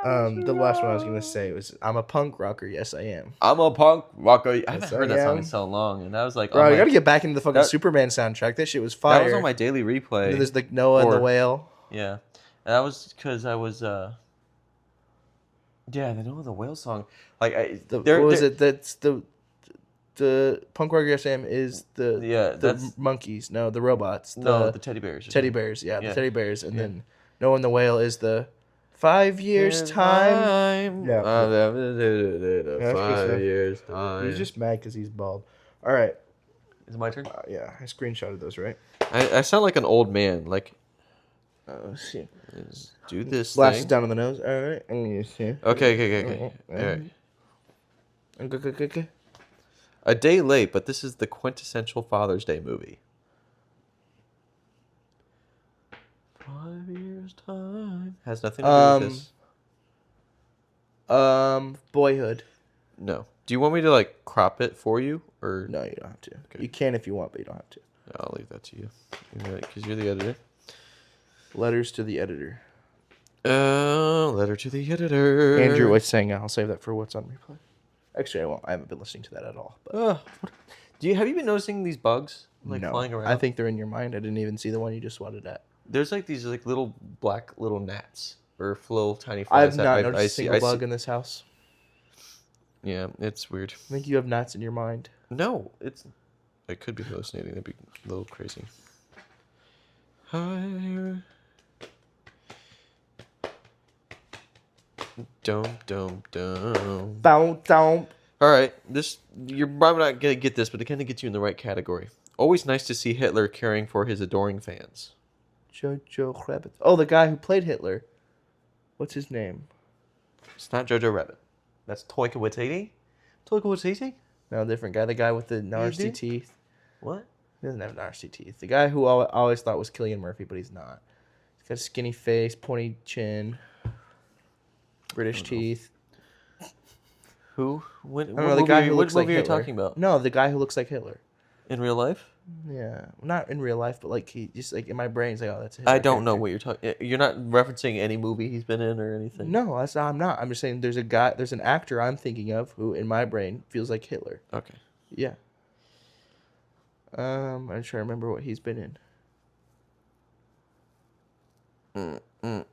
S1: The last one I was gonna say was I'm a punk rocker. Yes, I am.
S2: I'm a punk rocker. I haven't
S1: Yes,
S2: heard
S1: I
S2: that song
S1: am.
S2: in so long, and that was like,
S1: Bro,
S2: on
S1: you
S2: my-
S1: gotta get back into the fucking
S2: that-
S1: Superman soundtrack. That shit was fire.
S2: that was on my daily
S1: And
S2: replay.
S1: then there's like Noah and the
S2: Or-
S1: whale.
S2: Yeah, and that was because I was yeah, the Noah the Whale song. Like
S1: What was it? That's the punk rocker. Yes, I am is the
S2: Yeah,
S1: the
S2: that's
S1: monkeys. No, the robots.
S2: no the teddy bears.
S1: teddy bears. Yeah,
S2: Yeah.
S1: the teddy bears. And
S2: Yeah.
S1: then Noah and the whale is the 5 years time. Yeah. Yeah, that's
S2: 5
S1: good
S2: years time.
S1: He's just mad because he's bald. All right.
S2: Is it my turn?
S1: Yeah, I screenshotted those, right?
S2: I sound like an old man. Like,
S1: See.
S2: do this
S1: Glasses
S2: thing.
S1: down on the nose. All right. I'm gonna see.
S2: Okay. All right.
S1: Okay.
S2: A day late, but this is the quintessential Father's Day movie. 5 years time has nothing to do with this.
S1: Boyhood.
S2: No. Do you want me to like crop it for you, or
S1: No, you don't have to.
S2: Okay.
S1: You can if you want, but you don't have to.
S2: I'll leave that to you, because you're the editor.
S1: Letters to the editor.
S2: Letter to the editor.
S1: Andrew was saying I'll save that for what's on replay. Actually, I won't. I haven't been listening to that at all. But
S2: Have you been noticing these bugs like
S1: no,
S2: flying around?
S1: I think they're in your mind. I didn't even see the one you just swatted at.
S2: There's like these like little black little gnats or little tiny
S1: I've
S2: flies.
S1: not noticed a single bug in this house.
S2: Yeah, it's weird.
S1: I think you have gnats in your mind.
S2: No, I could be hallucinating. That'd be a little crazy. Higher. Dum dum dum.
S1: Down.
S2: All right, you're probably not gonna get this, but it kind of gets you in the right category. Always nice to see Hitler caring for his adoring fans.
S1: Jojo Rabbit. Oh, the guy who played Hitler. What's his name?
S2: It's not Jojo Rabbit. That's Taika Waititi. Taika Waititi?
S1: No, different guy. The guy with the nasty
S2: dude?
S1: teeth.
S2: What?
S1: He doesn't have nasty teeth. The guy who I always thought was Cillian Murphy, but he's not. He's got a skinny face, pointy chin, British teeth.
S2: Who? What
S1: I don't know, the guy who looks like
S2: movie are you
S1: Hitler.
S2: talking about?
S1: No, the guy who looks like Hitler.
S2: In real life?
S1: Yeah, not in real life, but like he just like in my brain, he's like, oh, that's a Hitler
S2: I don't know
S1: character.
S2: what you're talking. You're not referencing any movie he's been in or anything.
S1: No, I'm not. I'm just saying there's an actor I'm thinking of who in my brain feels like Hitler.
S2: Okay.
S1: Yeah. I'm trying to remember what he's been in.
S2: A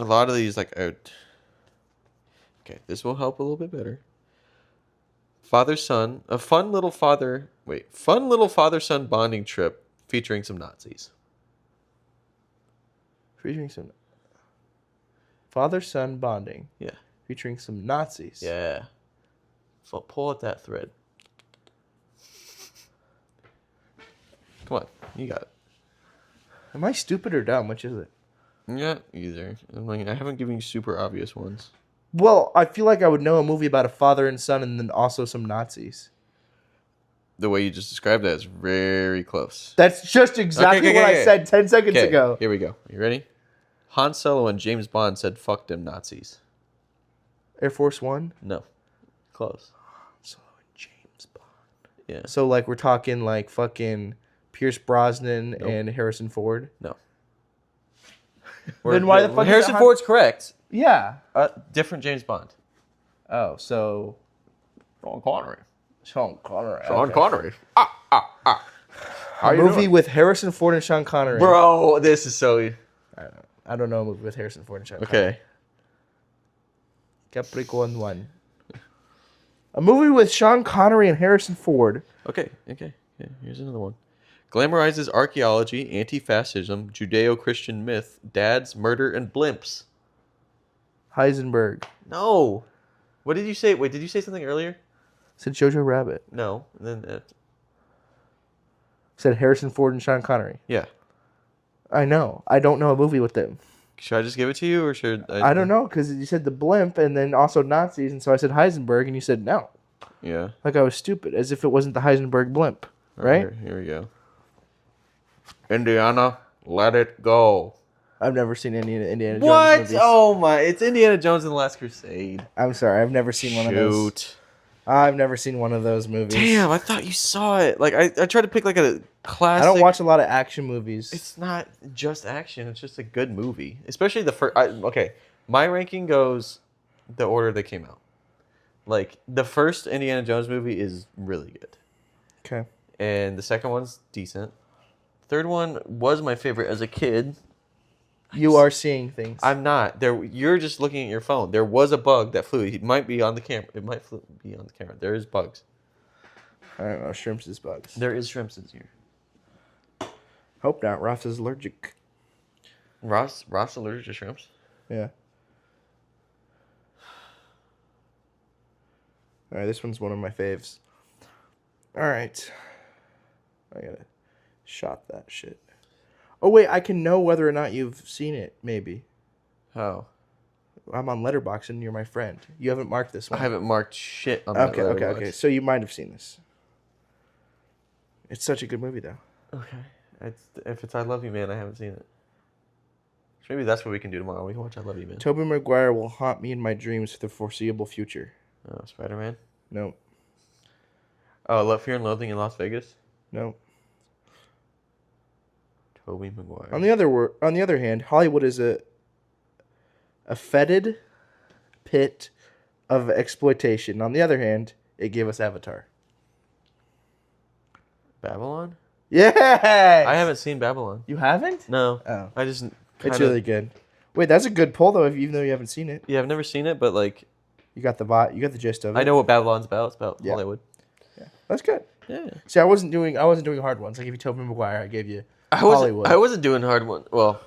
S2: lot of these like out. Okay, this will help a little bit better. Father-son, fun little father-son bonding trip featuring some Nazis.
S1: Featuring some father-son bonding.
S2: Yeah.
S1: Featuring some Nazis.
S2: Yeah. Pull at that thread. Come on, you got it.
S1: Am I stupid or dumb? Which is it?
S2: Yeah, either. I haven't given you super obvious ones.
S1: Well, I feel like I would know a movie about a father and son and then also some Nazis.
S2: The way you just described that is very close.
S1: That's just exactly what I said 10 seconds ago.
S2: Here we go. You ready? Han Solo and James Bond said, "Fuck them Nazis."
S1: Air Force One?
S2: No. Close.
S1: Solo and James Bond.
S2: Yeah.
S1: So, like, we're talking, like, fucking Pierce Brosnan
S2: Nope.
S1: and Harrison Ford?
S2: No.
S1: Then why the fuck is
S2: Harrison
S1: it Han-
S2: Ford's correct.
S1: Yeah.
S2: Different James Bond.
S1: Oh, so
S2: Sean Connery.
S1: Sean Connery.
S2: Sean
S1: okay.
S2: Connery.
S1: A movie with Harrison Ford and Sean Connery.
S2: Bro, this is so...
S1: I don't know a movie with Harrison Ford and Sean Connery.
S2: Okay.
S1: Capricorn 1. A movie with Sean Connery and Harrison Ford.
S2: Okay. Here's another one. Glamorizes archaeology, anti-fascism, Judeo-Christian myth, dads, murder, and blimps.
S1: Heisenberg.
S2: No. What did you say? Wait, did you say something earlier?
S1: Said Jojo Rabbit.
S2: No. And then,
S1: Said Harrison Ford and Sean Connery.
S2: yeah.
S1: I know. I don't know a movie with them.
S2: Should I just give it to you, or should
S1: I don't know, because you said the blimp and then also Nazis, and so I said Heisenberg, and you said no.
S2: Yeah.
S1: Like I was stupid, as if it wasn't the Heisenberg blimp. Right?
S2: Here we go. Indiana, let it go.
S1: I've never seen any Indiana Jones
S2: What?
S1: movies.
S2: Oh my! It's Indiana Jones and the Last Crusade.
S1: I'm sorry. I've never seen one of those.
S2: Shoot.
S1: I've never seen one of those movies.
S2: Damn! I thought you saw it. Like I tried to pick like a classic.
S1: I don't watch a lot of action movies.
S2: It's not just action. It's just a good movie, especially the first. Okay, my ranking goes the order they came out. Like the first Indiana Jones movie is really good,
S1: Okay.
S2: and the second one's decent. Third one was my favorite as a kid.
S1: You are seeing things.
S2: I'm not there. You're just looking at your phone. There was a bug that flew. It might be on the camera. It might be on the camera. There is bugs.
S1: I don't know. Shrimps is bugs.
S2: There is shrimps in here.
S1: Hope not. Ross is allergic.
S2: Ross allergic to shrimps.
S1: Yeah. All right. This one's one of my faves. All right. I gotta shot that shit. Oh wait, I can know whether or not you've seen it. Maybe.
S2: How?
S1: I'm on Letterboxd and you're my friend. You haven't marked this
S2: I
S1: one.
S2: haven't marked shit on that.
S1: Okay. So you might have seen this. It's such a good movie, though.
S2: Okay. If it's I Love You Man, I haven't seen it. Maybe that's what we can do tomorrow. We can watch I Love You, Man.
S1: Tobey Maguire will haunt me in my dreams for the foreseeable future.
S2: Oh, Spider-Man.
S1: No,
S2: Oh, Love, Fear and Loathing in Las Vegas.
S1: no.
S2: Tobey Maguire.
S1: On the other hand, Hollywood is a fetid pit of exploitation. On the other hand, it gave us Avatar.
S2: Babylon?
S1: Yeah.
S2: I haven't seen Babylon.
S1: You haven't?
S2: No.
S1: Oh,
S2: I just
S1: it's really good. Wait, that's a good poll though. Even though you haven't seen it,
S2: Yeah, I've never seen it, but like
S1: you got the gist of it.
S2: I know what Babylon's about. It's about
S1: Yeah.
S2: Hollywood.
S1: That's good.
S2: Yeah.
S1: See, I wasn't doing hard ones. I gave you Tobey Maguire. I gave you
S2: I wasn't doing hard one. Well,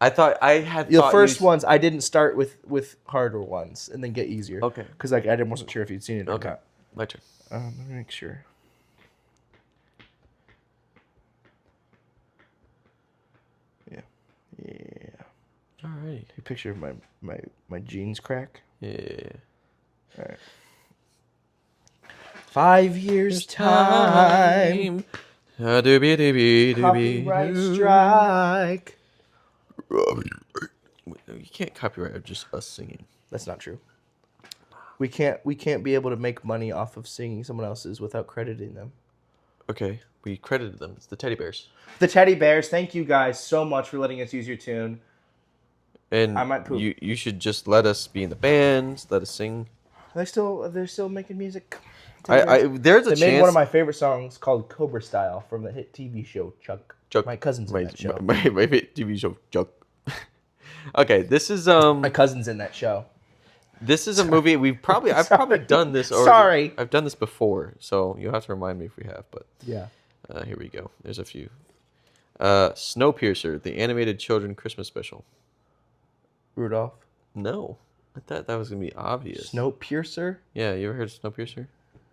S2: I thought I had
S1: the
S2: thought
S1: first
S2: you,
S1: ones. I didn't start with harder ones and then get easier.
S2: Okay.
S1: Because like I wasn't sure if you'd seen it or
S2: Okay.
S1: not.
S2: My turn.
S1: Let me make sure. Yeah.
S2: Alrighty.
S1: A picture of my jeans crack.
S2: Yeah.
S1: All right. 5 years time.
S2: Doobie doobie
S1: Copyright
S2: doobie.
S1: strike.
S2: You can't copyright just us singing.
S1: That's not true. We can't be able to make money off of singing someone else's without crediting them.
S2: Okay, we credited them. It's the teddy bears.
S1: The Teddy Bears, thank you guys so much for letting us use your tune.
S2: And
S1: I might poop.
S2: you should just let us be in the bands, let us sing.
S1: They're still making music.
S2: There's a
S1: They
S2: chance.
S1: made one of my favorite songs called Cobra Style from the hit TV show Chuck.
S2: Chuck.
S1: My cousin's in that show.
S2: My favorite TV show, Chuck. Okay, this is
S1: My cousin's in that show.
S2: This is a movie I've probably done this already.
S1: Sorry.
S2: I've done this before, so you'll have to remind me if we have. But
S1: Yeah.
S2: here we go. There's a few. Snowpiercer, the animated children Christmas special.
S1: Rudolph.
S2: No, I thought that was gonna be obvious.
S1: Snowpiercer?
S2: Yeah, you ever heard of Snowpiercer?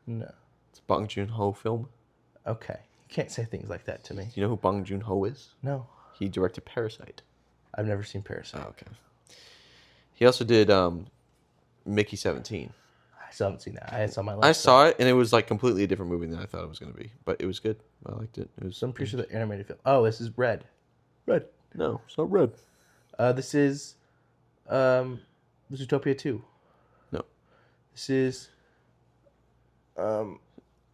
S1: No.
S2: It's a Bong Joon-ho film.
S1: Okay. You can't say things like that to me.
S2: Do you know who Bong Joon-ho is?
S1: No.
S2: He directed Parasite.
S1: I've never seen Parasite.
S2: Oh, okay. He also did Mickey 17.
S1: I still haven't seen that. I saw my last.
S2: I saw it, and it was like completely a different movie than I thought it was going to be. But it was good. I liked it. It was
S1: Snowpiercer, the animated film. Oh, this is Red. Red.
S2: No, it's not red.
S1: This is Zootopia 2.
S2: No.
S1: This is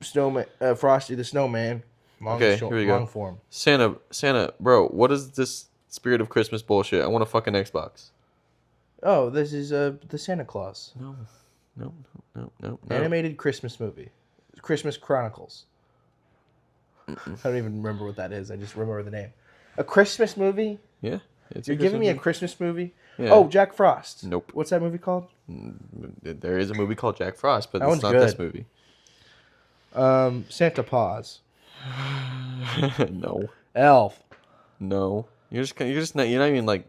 S1: Snowman Frosty the Snowman.
S2: Okay, here we go.
S1: Long form.
S2: Santa, bro, what is this Spirit of Christmas bullshit? I want a fucking Xbox.
S1: Oh, this is the Santa Claus.
S2: No.
S1: Animated Christmas movie. Christmas Chronicles. I don't even remember what that is. I just remember the name. A Christmas movie?
S2: Yeah. It's
S1: You're giving me a Christmas movie?
S2: Yeah.
S1: Oh, Jack Frost.
S2: Nope.
S1: What's that movie called?
S2: There is a movie called Jack Frost, but
S1: That
S2: it's
S1: one's
S2: not
S1: good.
S2: this movie.
S1: Santa Paws.
S2: No.
S1: Elf.
S2: No. You're not even like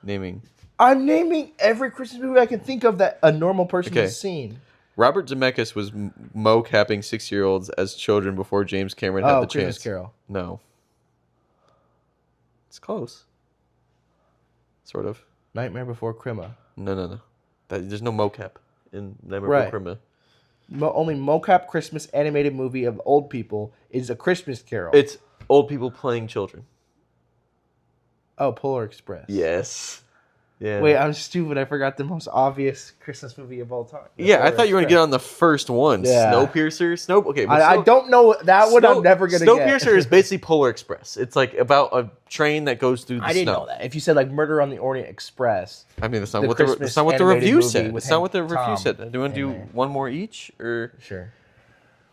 S2: naming.
S1: I'm naming every Christmas movie I can think of that a normal person
S2: Okay.
S1: has seen.
S2: Robert Zemeckis was mo-capping 6-year-olds as children before James Cameron had the
S1: Christmas
S2: chance.
S1: Carol.
S2: No. It's close. Sort of.
S1: Nightmare Before Christmas.
S2: No. There's no mocap in Nightmare
S1: Right.
S2: Before Christmas.
S1: Only mocap Christmas animated movie of old people is A Christmas Carol.
S2: It's old people playing children.
S1: Oh, Polar Express.
S2: Yes. Yeah.
S1: Wait, I'm stupid. I forgot the most obvious Christmas movie of all time. The
S2: Yeah, I
S1: Polar
S2: thought you were gonna
S1: Express.
S2: get on the first one.
S1: Yeah.
S2: Snowpiercer. Okay. but
S1: I don't know that one. I'm never gonna get.
S2: Snowpiercer is basically Polar Express. It's like about a train that goes through the
S1: I didn't
S2: snow.
S1: know that. If you said like Murder on the Orient Express,
S2: I mean, that's not
S1: The
S2: what
S1: Christmas
S2: that's not what the
S1: animated
S2: review
S1: movie
S2: said.
S1: with
S2: That's not what the
S1: Hank
S2: review
S1: Tom
S2: said. Do you want to
S1: in
S2: do
S1: there.
S2: one more each, or
S1: sure.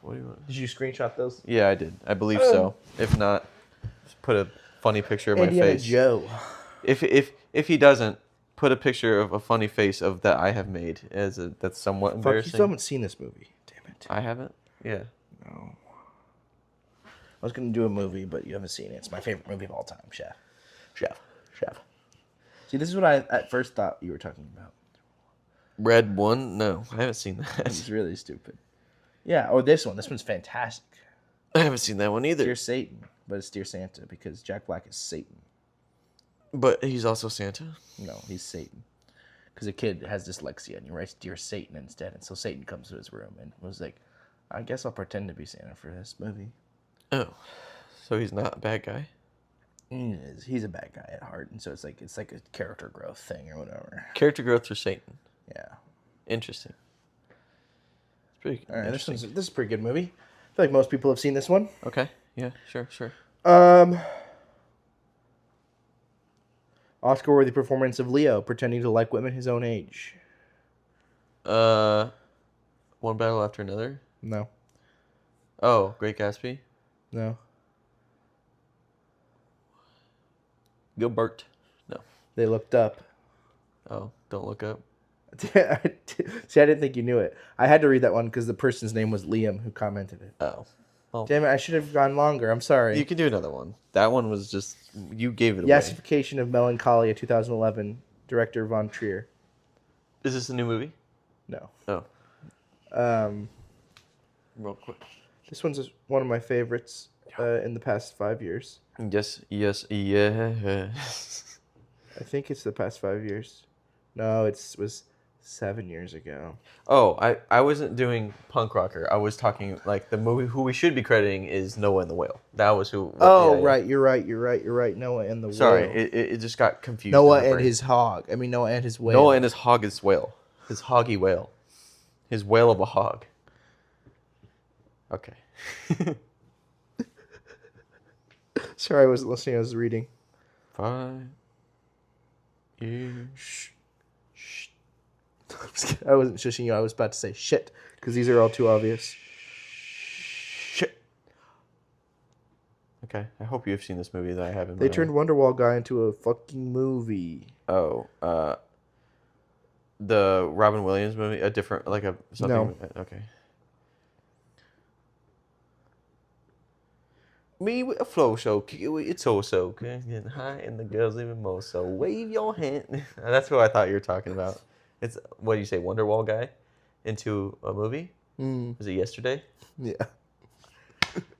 S2: what do you want?
S1: Did you screenshot those?
S2: Yeah, I did. I believe so. If not, just put a funny picture of my
S1: Indiana
S2: face.
S1: Joe.
S2: If he doesn't, put a picture of a funny face of that I have made that's somewhat
S1: Fuck, you
S2: embarrassing.
S1: still haven't seen this movie. Damn it.
S2: I haven't. Yeah.
S1: No. I was gonna do a movie, but you haven't seen it. It's my favorite movie of all time. Chef. See, this is what I at first thought you were talking about.
S2: Red one? No, I haven't seen
S1: It's
S2: that.
S1: really stupid. Yeah, or this one. This one's fantastic.
S2: I haven't seen that one either.
S1: Dear Satan, but it's Dear Santa because Jack Black is Satan.
S2: But he's also Santa.
S1: No, he's Satan. Because a kid has dyslexia and he writes Dear Satan instead. And so Satan comes to his room and was like, I guess I'll pretend to be Santa for this movie.
S2: Oh, so he's not a bad guy.
S1: He's a bad guy at heart, and so it's like a character growth thing or whatever.
S2: Character growth for Satan.
S1: Yeah.
S2: Interesting. It's pretty
S1: All right, this
S2: interesting.
S1: is a pretty good movie. I feel like most people have seen this one.
S2: Okay. Yeah. Sure.
S1: Oscar-worthy performance of Leo pretending to like women his own age.
S2: One battle after another.
S1: No.
S2: Oh, Great Gatsby.
S1: No.
S2: Gilbert. No.
S1: They looked up.
S2: Oh, Don't Look Up.
S1: See, I didn't think you knew it. I had to read that one because the person's name was Liam who commented it.
S2: Oh. Well,
S1: Damn it, I should have gone longer. I'm sorry.
S2: you can do another one. That one was just you gave it away.
S1: Yassification of Melancholia, 2011. Director Von Trier.
S2: Is this a new movie?
S1: No.
S2: Oh,
S1: Um,
S2: real quick.
S1: this one's one of my favorites in the past 5 years.
S2: Yes.
S1: I think it's the past 5 years. No, it was 7 years ago.
S2: Oh, I wasn't doing punk rocker. I was talking like the movie. Who we should be crediting is Noah and the Whale. That was who.
S1: Oh,
S2: yeah, yeah.
S1: right. You're right. Noah and the
S2: Sorry,
S1: whale.
S2: it just got confused.
S1: Noah
S2: in my
S1: and
S2: brain.
S1: his hog. I mean, Noah and his whale.
S2: Noah and his hoggish whale. His hoggy whale. His whale of a hog. Okay.
S1: Sorry, I wasn't listening. I was reading.
S2: 5 years.
S1: Shh. I wasn't shushing you. I was about to say shit because these are all too obvious.
S2: Shit. Okay, I hope you've seen this movie that I haven't.
S1: They turned Wonderwall guy into a fucking movie.
S2: Oh, the Robin Williams movie, a different like a something.
S1: No.
S2: Okay. Me with a flow show, kick it with your torso, okay? Getting high and the girls even more so. Wave your hand. That's what I thought you were talking about. It's what do you say, Wonderwall guy, into a movie? Was it yesterday?
S1: Yeah.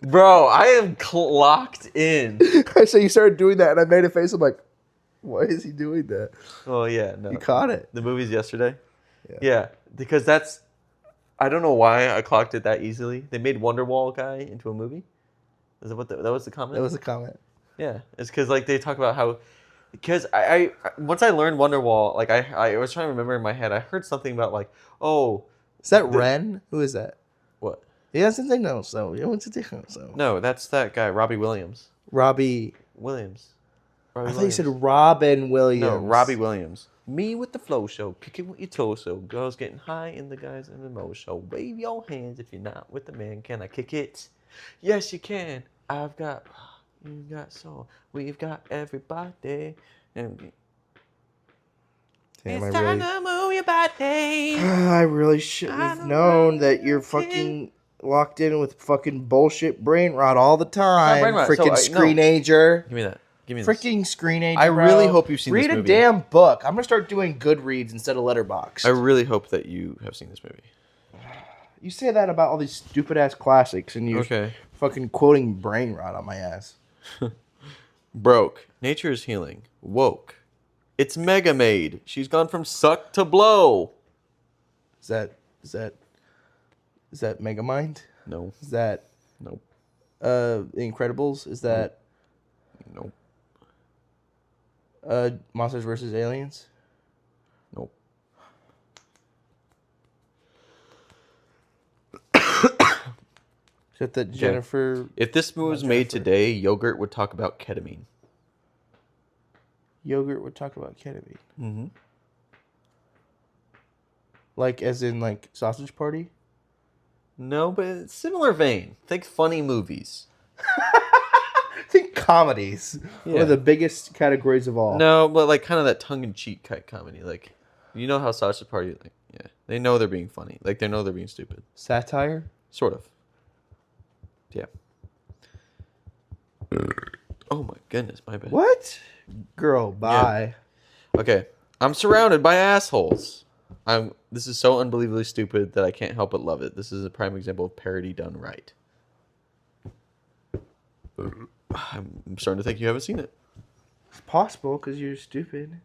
S2: Bro, I am clocked in.
S1: So you started doing that, and I made a face. I'm like, why is he doing that?
S2: Oh yeah, no.
S1: You caught it.
S2: The movie's yesterday?
S1: Yeah.
S2: Yeah, because that's... I don't know why I clocked it that easily. They made Wonderwall guy into a movie? Is that what that was the comment?
S1: That was a comment.
S2: Yeah, it's because like they talk about how... Because I once I learned Wonderwall, like I was trying to remember in my head, I heard something about like, oh...
S1: Is that Ren? Who is that?
S2: What?
S1: He doesn't think no, so he wants to take no, so.
S2: No, that's that guy, Robbie Williams.
S1: Robbie.
S2: Williams.
S1: I
S2: Robbie
S1: thought you said
S2: Williams.
S1: Robin Williams.
S2: No, Robbie Williams. Me with the flow show, kick it with your torso. Girls getting high and the guys in the mo show. Wave your hands if you're not with the man. Can I kick it? Yes, you can. I've got, you got soul. We've got everybody. And
S1: Damn,
S2: it's time to move your body.
S1: I really shouldn't
S2: I
S1: have
S2: don't
S1: known that
S2: know
S1: you're
S2: what to
S1: fucking locked in with fucking bullshit brain rot all the time.
S2: brain rot. So
S1: Freaking screenager.
S2: Give me that. Give me this.
S1: Freaking screenager.
S2: I really
S1: bro.
S2: hope you've seen
S1: Read
S2: this
S1: a
S2: movie.
S1: damn book. I'm gonna start doing Goodreads instead of Letterboxd.
S2: I really hope that you have seen this movie.
S1: You say that about all these stupid ass classics, and you're
S2: Okay.
S1: fucking quoting brain rot on my ass.
S2: Broke. Nature is healing. Woke. It's Mega Maid. She's gone from suck to blow.
S1: Is that Megamind?
S2: No.
S1: Is that
S2: Nope.
S1: The Incredibles? Is that
S2: Nope.
S1: Monsters vs. Aliens?
S2: Nope.
S1: Is that the Jennifer
S2: If this movie was made today, Yogurt would talk about ketamine.
S1: Yogurt would talk about ketamine?
S2: Mm-hmm.
S1: Like as in like Sausage Party?
S2: No, but it's similar vein. Think funny movies.
S1: I think comedies. One
S2: Yeah.
S1: of the biggest categories of all.
S2: No, but like kind of that tongue-in-cheek type comedy. Like, you know how Sausage Party, like, yeah, they know they're being funny. Like, they know they're being stupid.
S1: Satire?
S2: Sort of. Yeah. Oh my goodness, my bad.
S1: What? Girl, bye.
S2: Okay, I'm surrounded by assholes. This is so unbelievably stupid that I can't help but love it. This is a prime example of parody done right. I'm starting to think you haven't seen it.
S1: It's possible because you're stupid.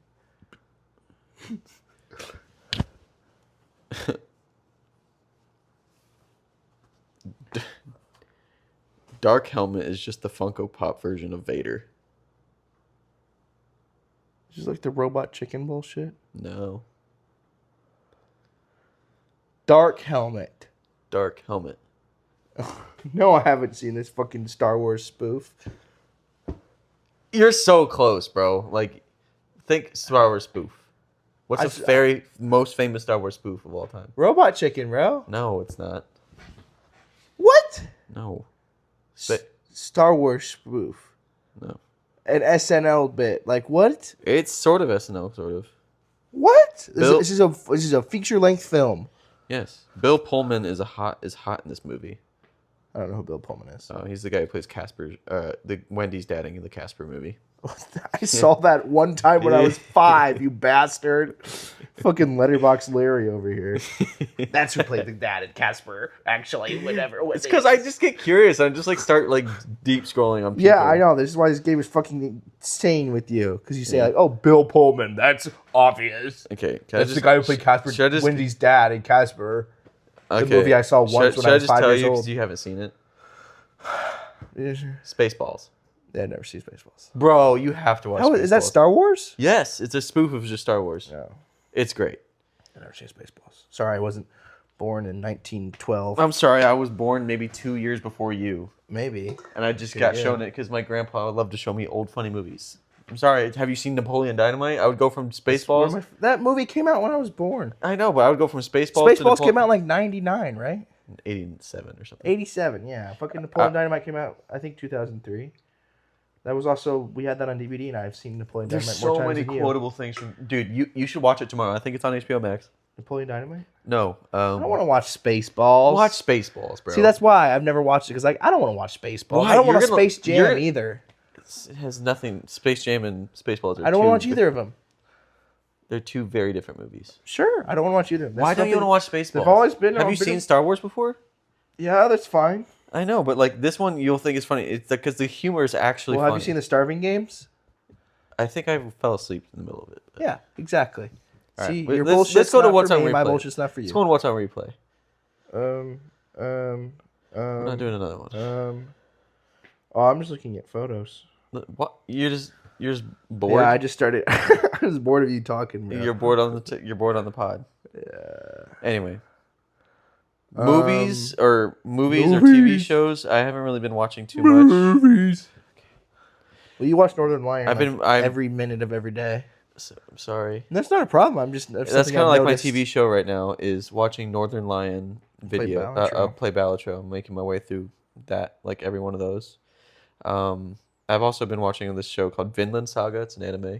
S2: Dark Helmet is just the Funko Pop version of Vader.
S1: Just like the robot chicken bullshit.
S2: No.
S1: Dark Helmet.
S2: Dark Helmet.
S1: No, I haven't seen this fucking Star Wars spoof.
S2: You're so close, bro. Like, think Star Wars spoof. What's the very most famous Star Wars spoof of all time?
S1: Robot chicken, bro.
S2: No, it's not.
S1: What?
S2: No.
S1: Star Wars spoof.
S2: No.
S1: An SNL bit. Like what?
S2: It's sort of SNL, sort of.
S1: What?
S2: Bill-
S1: This is a feature length film.
S2: Yes. Bill Pullman is hot in this movie.
S1: I don't know who Bill Pullman is.
S2: Oh, he's the guy who plays Casper, the Wendy's dadding in the Casper movie.
S1: I saw that one time when I was 5, you bastard. Fucking Letterbox Larry over here. That's who played the dad in Casper, actually, whatever.
S2: It's because I just get curious. I just like start like deep scrolling on people.
S1: Yeah, I know. This is why this game is fucking insane with you. Because you say, like, oh, Bill Pullman. That's obvious.
S2: Okay.
S1: That's the guy who played Casper, Wendy's dad in Casper.
S2: Okay.
S1: The movie I saw once when I was 5 years old.
S2: Should I just tell you because you haven't seen it?
S1: Yeah, sure.
S2: Spaceballs.
S1: Yeah, I've never seen Spaceballs.
S2: Bro, you have to watch
S1: How, is that
S2: Spaceballs.
S1: Star Wars?
S2: Yes, it's a spoof of just Star Wars.
S1: No.
S2: It's great.
S1: I've never seen Spaceballs. Sorry, I wasn't born in 1912.
S2: I'm sorry, I was born maybe 2 years before you.
S1: Maybe.
S2: And I just
S1: Okay,
S2: got
S1: yeah.
S2: shown it because my grandpa loved to show me old funny movies. I'm sorry, have you seen Napoleon Dynamite? I would go from Spaceballs.
S1: That movie came out when I was born.
S2: I know, but I would go from Spaceballs to
S1: Spaceballs came out in like 99, right?
S2: 87 or something.
S1: 87, yeah. Fucking Napoleon Dynamite came out, I think, 2003. That was also, we had that on DVD, and I've seen Napoleon
S2: There's
S1: Dynamite more
S2: so
S1: times
S2: many
S1: than you.
S2: quotable things from... Dude, you should watch it tomorrow. I think it's on HBO Max.
S1: Napoleon Dynamite?
S2: No.
S1: I don't want to watch Spaceballs.
S2: Watch Spaceballs, bro.
S1: See, that's why I've never watched it, because like, I don't want to watch Spaceballs.
S2: Why?
S1: I don't want
S2: You're
S1: to
S2: gonna-
S1: Space Jam
S2: you're-
S1: either.
S2: It has nothing... Space Jam and Spaceballs are
S1: I don't want to
S2: two-
S1: watch either of them.
S2: They're two very different movies.
S1: Sure, I don't want to watch either of them.
S2: Why don't you want to watch Spaceballs?
S1: They've always been...
S2: Have you seen Star Wars before?
S1: Yeah, that's fine.
S2: I know, but like this one, you'll think it's funny. It's because the humor is actually
S1: Well,
S2: funny.
S1: have you seen the Starving Games?
S2: I think I fell asleep in the middle of it. but-
S1: Yeah, exactly.
S2: All right,
S1: See,
S2: wait,
S1: your
S2: let's
S1: bullshit's
S2: go to
S1: not
S2: What's
S1: for
S2: on
S1: me, my
S2: Replay.
S1: bullshit's not for you.
S2: Let's go on What's on Replay.
S1: We're
S2: We're not doing another one.
S1: Oh, I'm just looking at photos.
S2: What? You're just bored.
S1: Yeah, I just started. I was bored of you talking, bro.
S2: You're bored on the pod. Yeah. Anyway. Movies or TV
S1: movies.
S2: shows. I haven't really been watching too much.
S1: Movies. Well, you watch Northern Lion.
S2: I'm-
S1: every minute of every day.
S2: So, I'm sorry.
S1: And that's not a problem. I'm just.
S2: That's kind of like my TV show right now is watching Northern Lion video.
S1: Balatro.
S2: Play Balatro. I'm making my way through that, like every one of those. I've also been watching this show called Vinland Saga. It's an anime.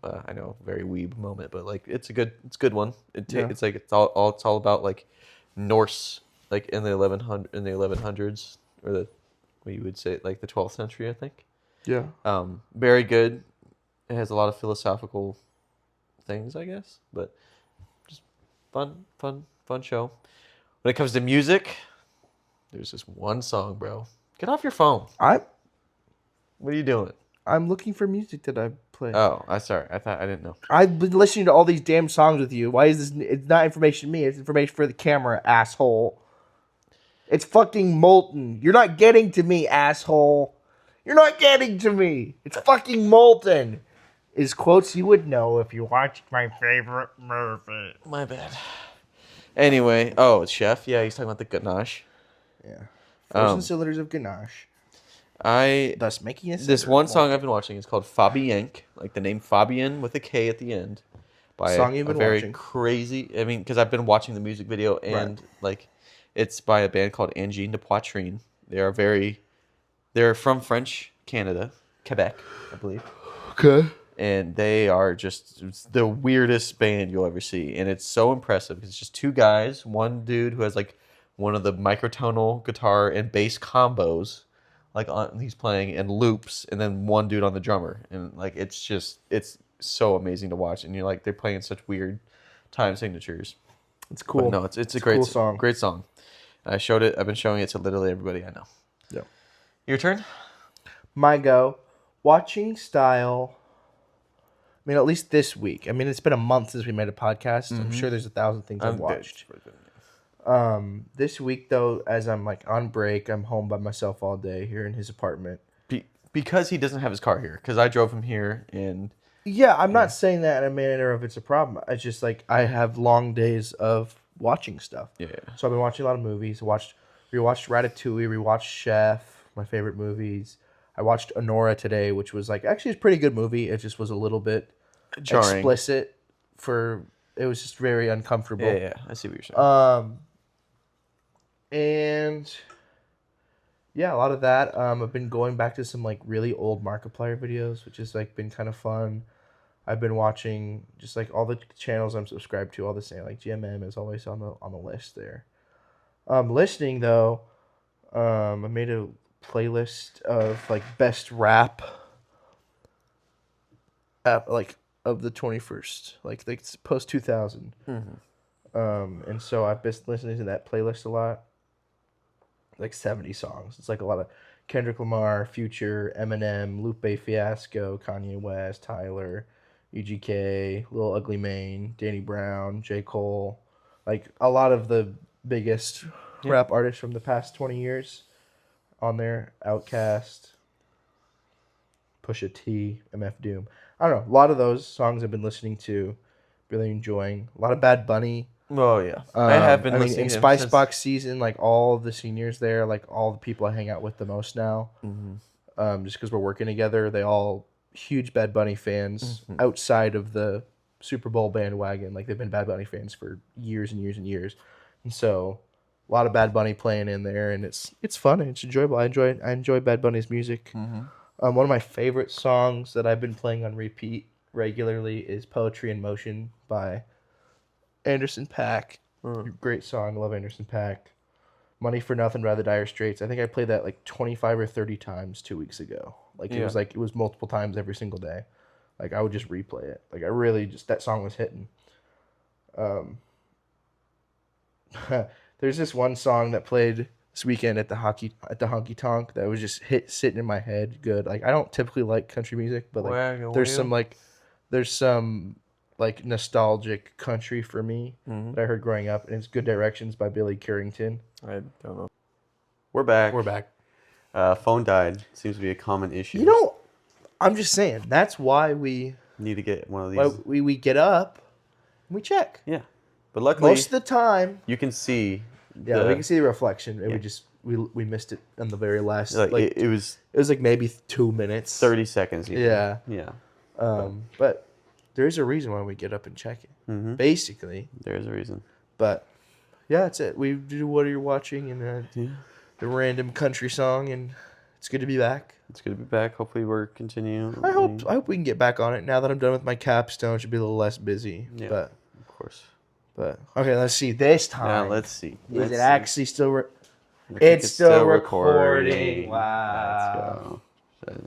S2: I know, very weeb moment, but like it's a good one. It's like it's all about like Norse, like in the 1100s or the what you would say like the 12th century, I think.
S1: Yeah.
S2: Very good. It has a lot of philosophical things, I guess, but just fun show. When it comes to music, there's just one song, bro. Get off your phone. What are you doing?
S1: I'm looking for music that I play.
S2: Oh, I'm sorry. I didn't know.
S1: I've been listening to all these damn songs with you. Why is this? It's not information to me. It's information for the camera, asshole. It's fucking molten. You're not getting to me, asshole. You're not getting to me. It's fucking molten. Is quotes you would know if you watched my favorite movie.
S2: My bad. Anyway, it's Chef. Yeah, he's talking about the ganache.
S1: Yeah. Frozen cylinders of ganache. Thus making a
S2: This one song I've been watching is called Fabienk, like the name Fabian with a K at the end. By
S1: Song you've been
S2: very
S1: watching.
S2: crazy. I mean, because I've been watching the music video and like, it's by a band called Angine de Poitrine. They're from French Canada, Quebec, I believe.
S1: Okay.
S2: And they are just the weirdest band you'll ever see. And it's so impressive. It's just two guys, one dude who has like one of the microtonal guitar and bass combos, like he's playing and loops, and then one dude on the drummer. And like it's so amazing to watch. And you're like, they're playing such weird time signatures.
S1: It's cool.
S2: But no, it's a great
S1: cool song.
S2: Great song. I've been showing it to literally everybody I know.
S1: Yeah.
S2: Your turn?
S1: My go. Watching style. I mean, at least this week. I mean, it's been a month since we made a podcast. I'm sure there's 1,000 things I've watched. This week, though, as I'm like on break, I'm home by myself all day here in his apartment.
S2: Because he doesn't have his car here. Because I drove him here and
S1: Yeah, I'm not saying that in a manner of it's a problem. It's just like I have long days of watching stuff.
S2: Yeah.
S1: So I've been watching a lot of movies. Rewatched Ratatouille, rewatched Chef, my favorite movies. I watched Honora today, which was like actually a pretty good movie. It just was a little bit
S2: Jarring.
S1: explicit it was just very uncomfortable.
S2: Yeah, I see what you're saying.
S1: And yeah, a lot of that. I've been going back to some like really old Markiplier videos, which has like been kind of fun. I've been watching just like all the channels I'm subscribed to, all the same. Like GMM is always on the list there. Listening though, I made a playlist of like best rap, like of the 21st, like it's post 2000. And so I've been listening to that playlist a lot. Like 70 songs. It's like a lot of Kendrick Lamar, Future, Eminem, Lupe Fiasco, Kanye West, Tyler, UGK, Lil Ugly Mane, Danny Brown, J. Cole. Like a lot of the biggest rap artists from the past 20 years on there. Outkast, Pusha T, MF Doom. I don't know. A lot of those songs I've been listening to, really enjoying. A lot of Bad Bunny.
S2: Oh yeah, I have been listening
S1: in
S2: to him
S1: Spice
S2: since-
S1: Box season, like all the seniors there, like all the people I hang out with the most now. Just because we're working together, they all huge Bad Bunny fans outside of the Super Bowl bandwagon. Like they've been Bad Bunny fans for years and years and years, and so a lot of Bad Bunny playing in there, and it's fun and it's enjoyable. I enjoy Bad Bunny's music. One of my favorite songs that I've been playing on repeat regularly is "Poetry in Motion" by Anderson .Paak. Great song. Love Anderson .Paak. Money for Nothing by the Dire Straits. I think I played that like 25 or 30 times 2 weeks ago. Like it was multiple times every single day. Like I would just replay it. Like I really just that song was hitting. There's this one song that played this weekend at the honky tonk that was just sitting in my head good. Like I don't typically like country music, but like there's some like nostalgic country for me that I heard growing up, and it's Good Directions by Billy Currington.
S2: I don't know.
S4: We're back.
S1: We're back.
S4: Phone died. Seems to be a common issue.
S1: You know, I'm just saying that's why we
S4: Need to get one of these.
S1: we get up and we check.
S4: Yeah. But luckily,
S1: Most of the time,
S4: you can see.
S1: we can see the reflection, and we missed it on the very last.
S4: Like, it was
S1: it was like maybe 2 minutes.
S4: 30 seconds. Even.
S1: Yeah.
S4: Yeah.
S1: But there's a reason why we get up and check it. Basically.
S4: There's a reason.
S1: But yeah, that's it. We do what you're watching and the random country song, and it's good to be back.
S4: It's good to be back. Hopefully, we're continuing.
S1: I hope we can get back on it now that I'm done with my capstone. Should be a little less busy.
S4: Yeah.
S1: But
S4: Of course.
S1: okay, let's see. This time,
S4: Now let's see.
S1: is it actually still?
S4: I think
S1: It's still recording. Wow.
S4: Let's go.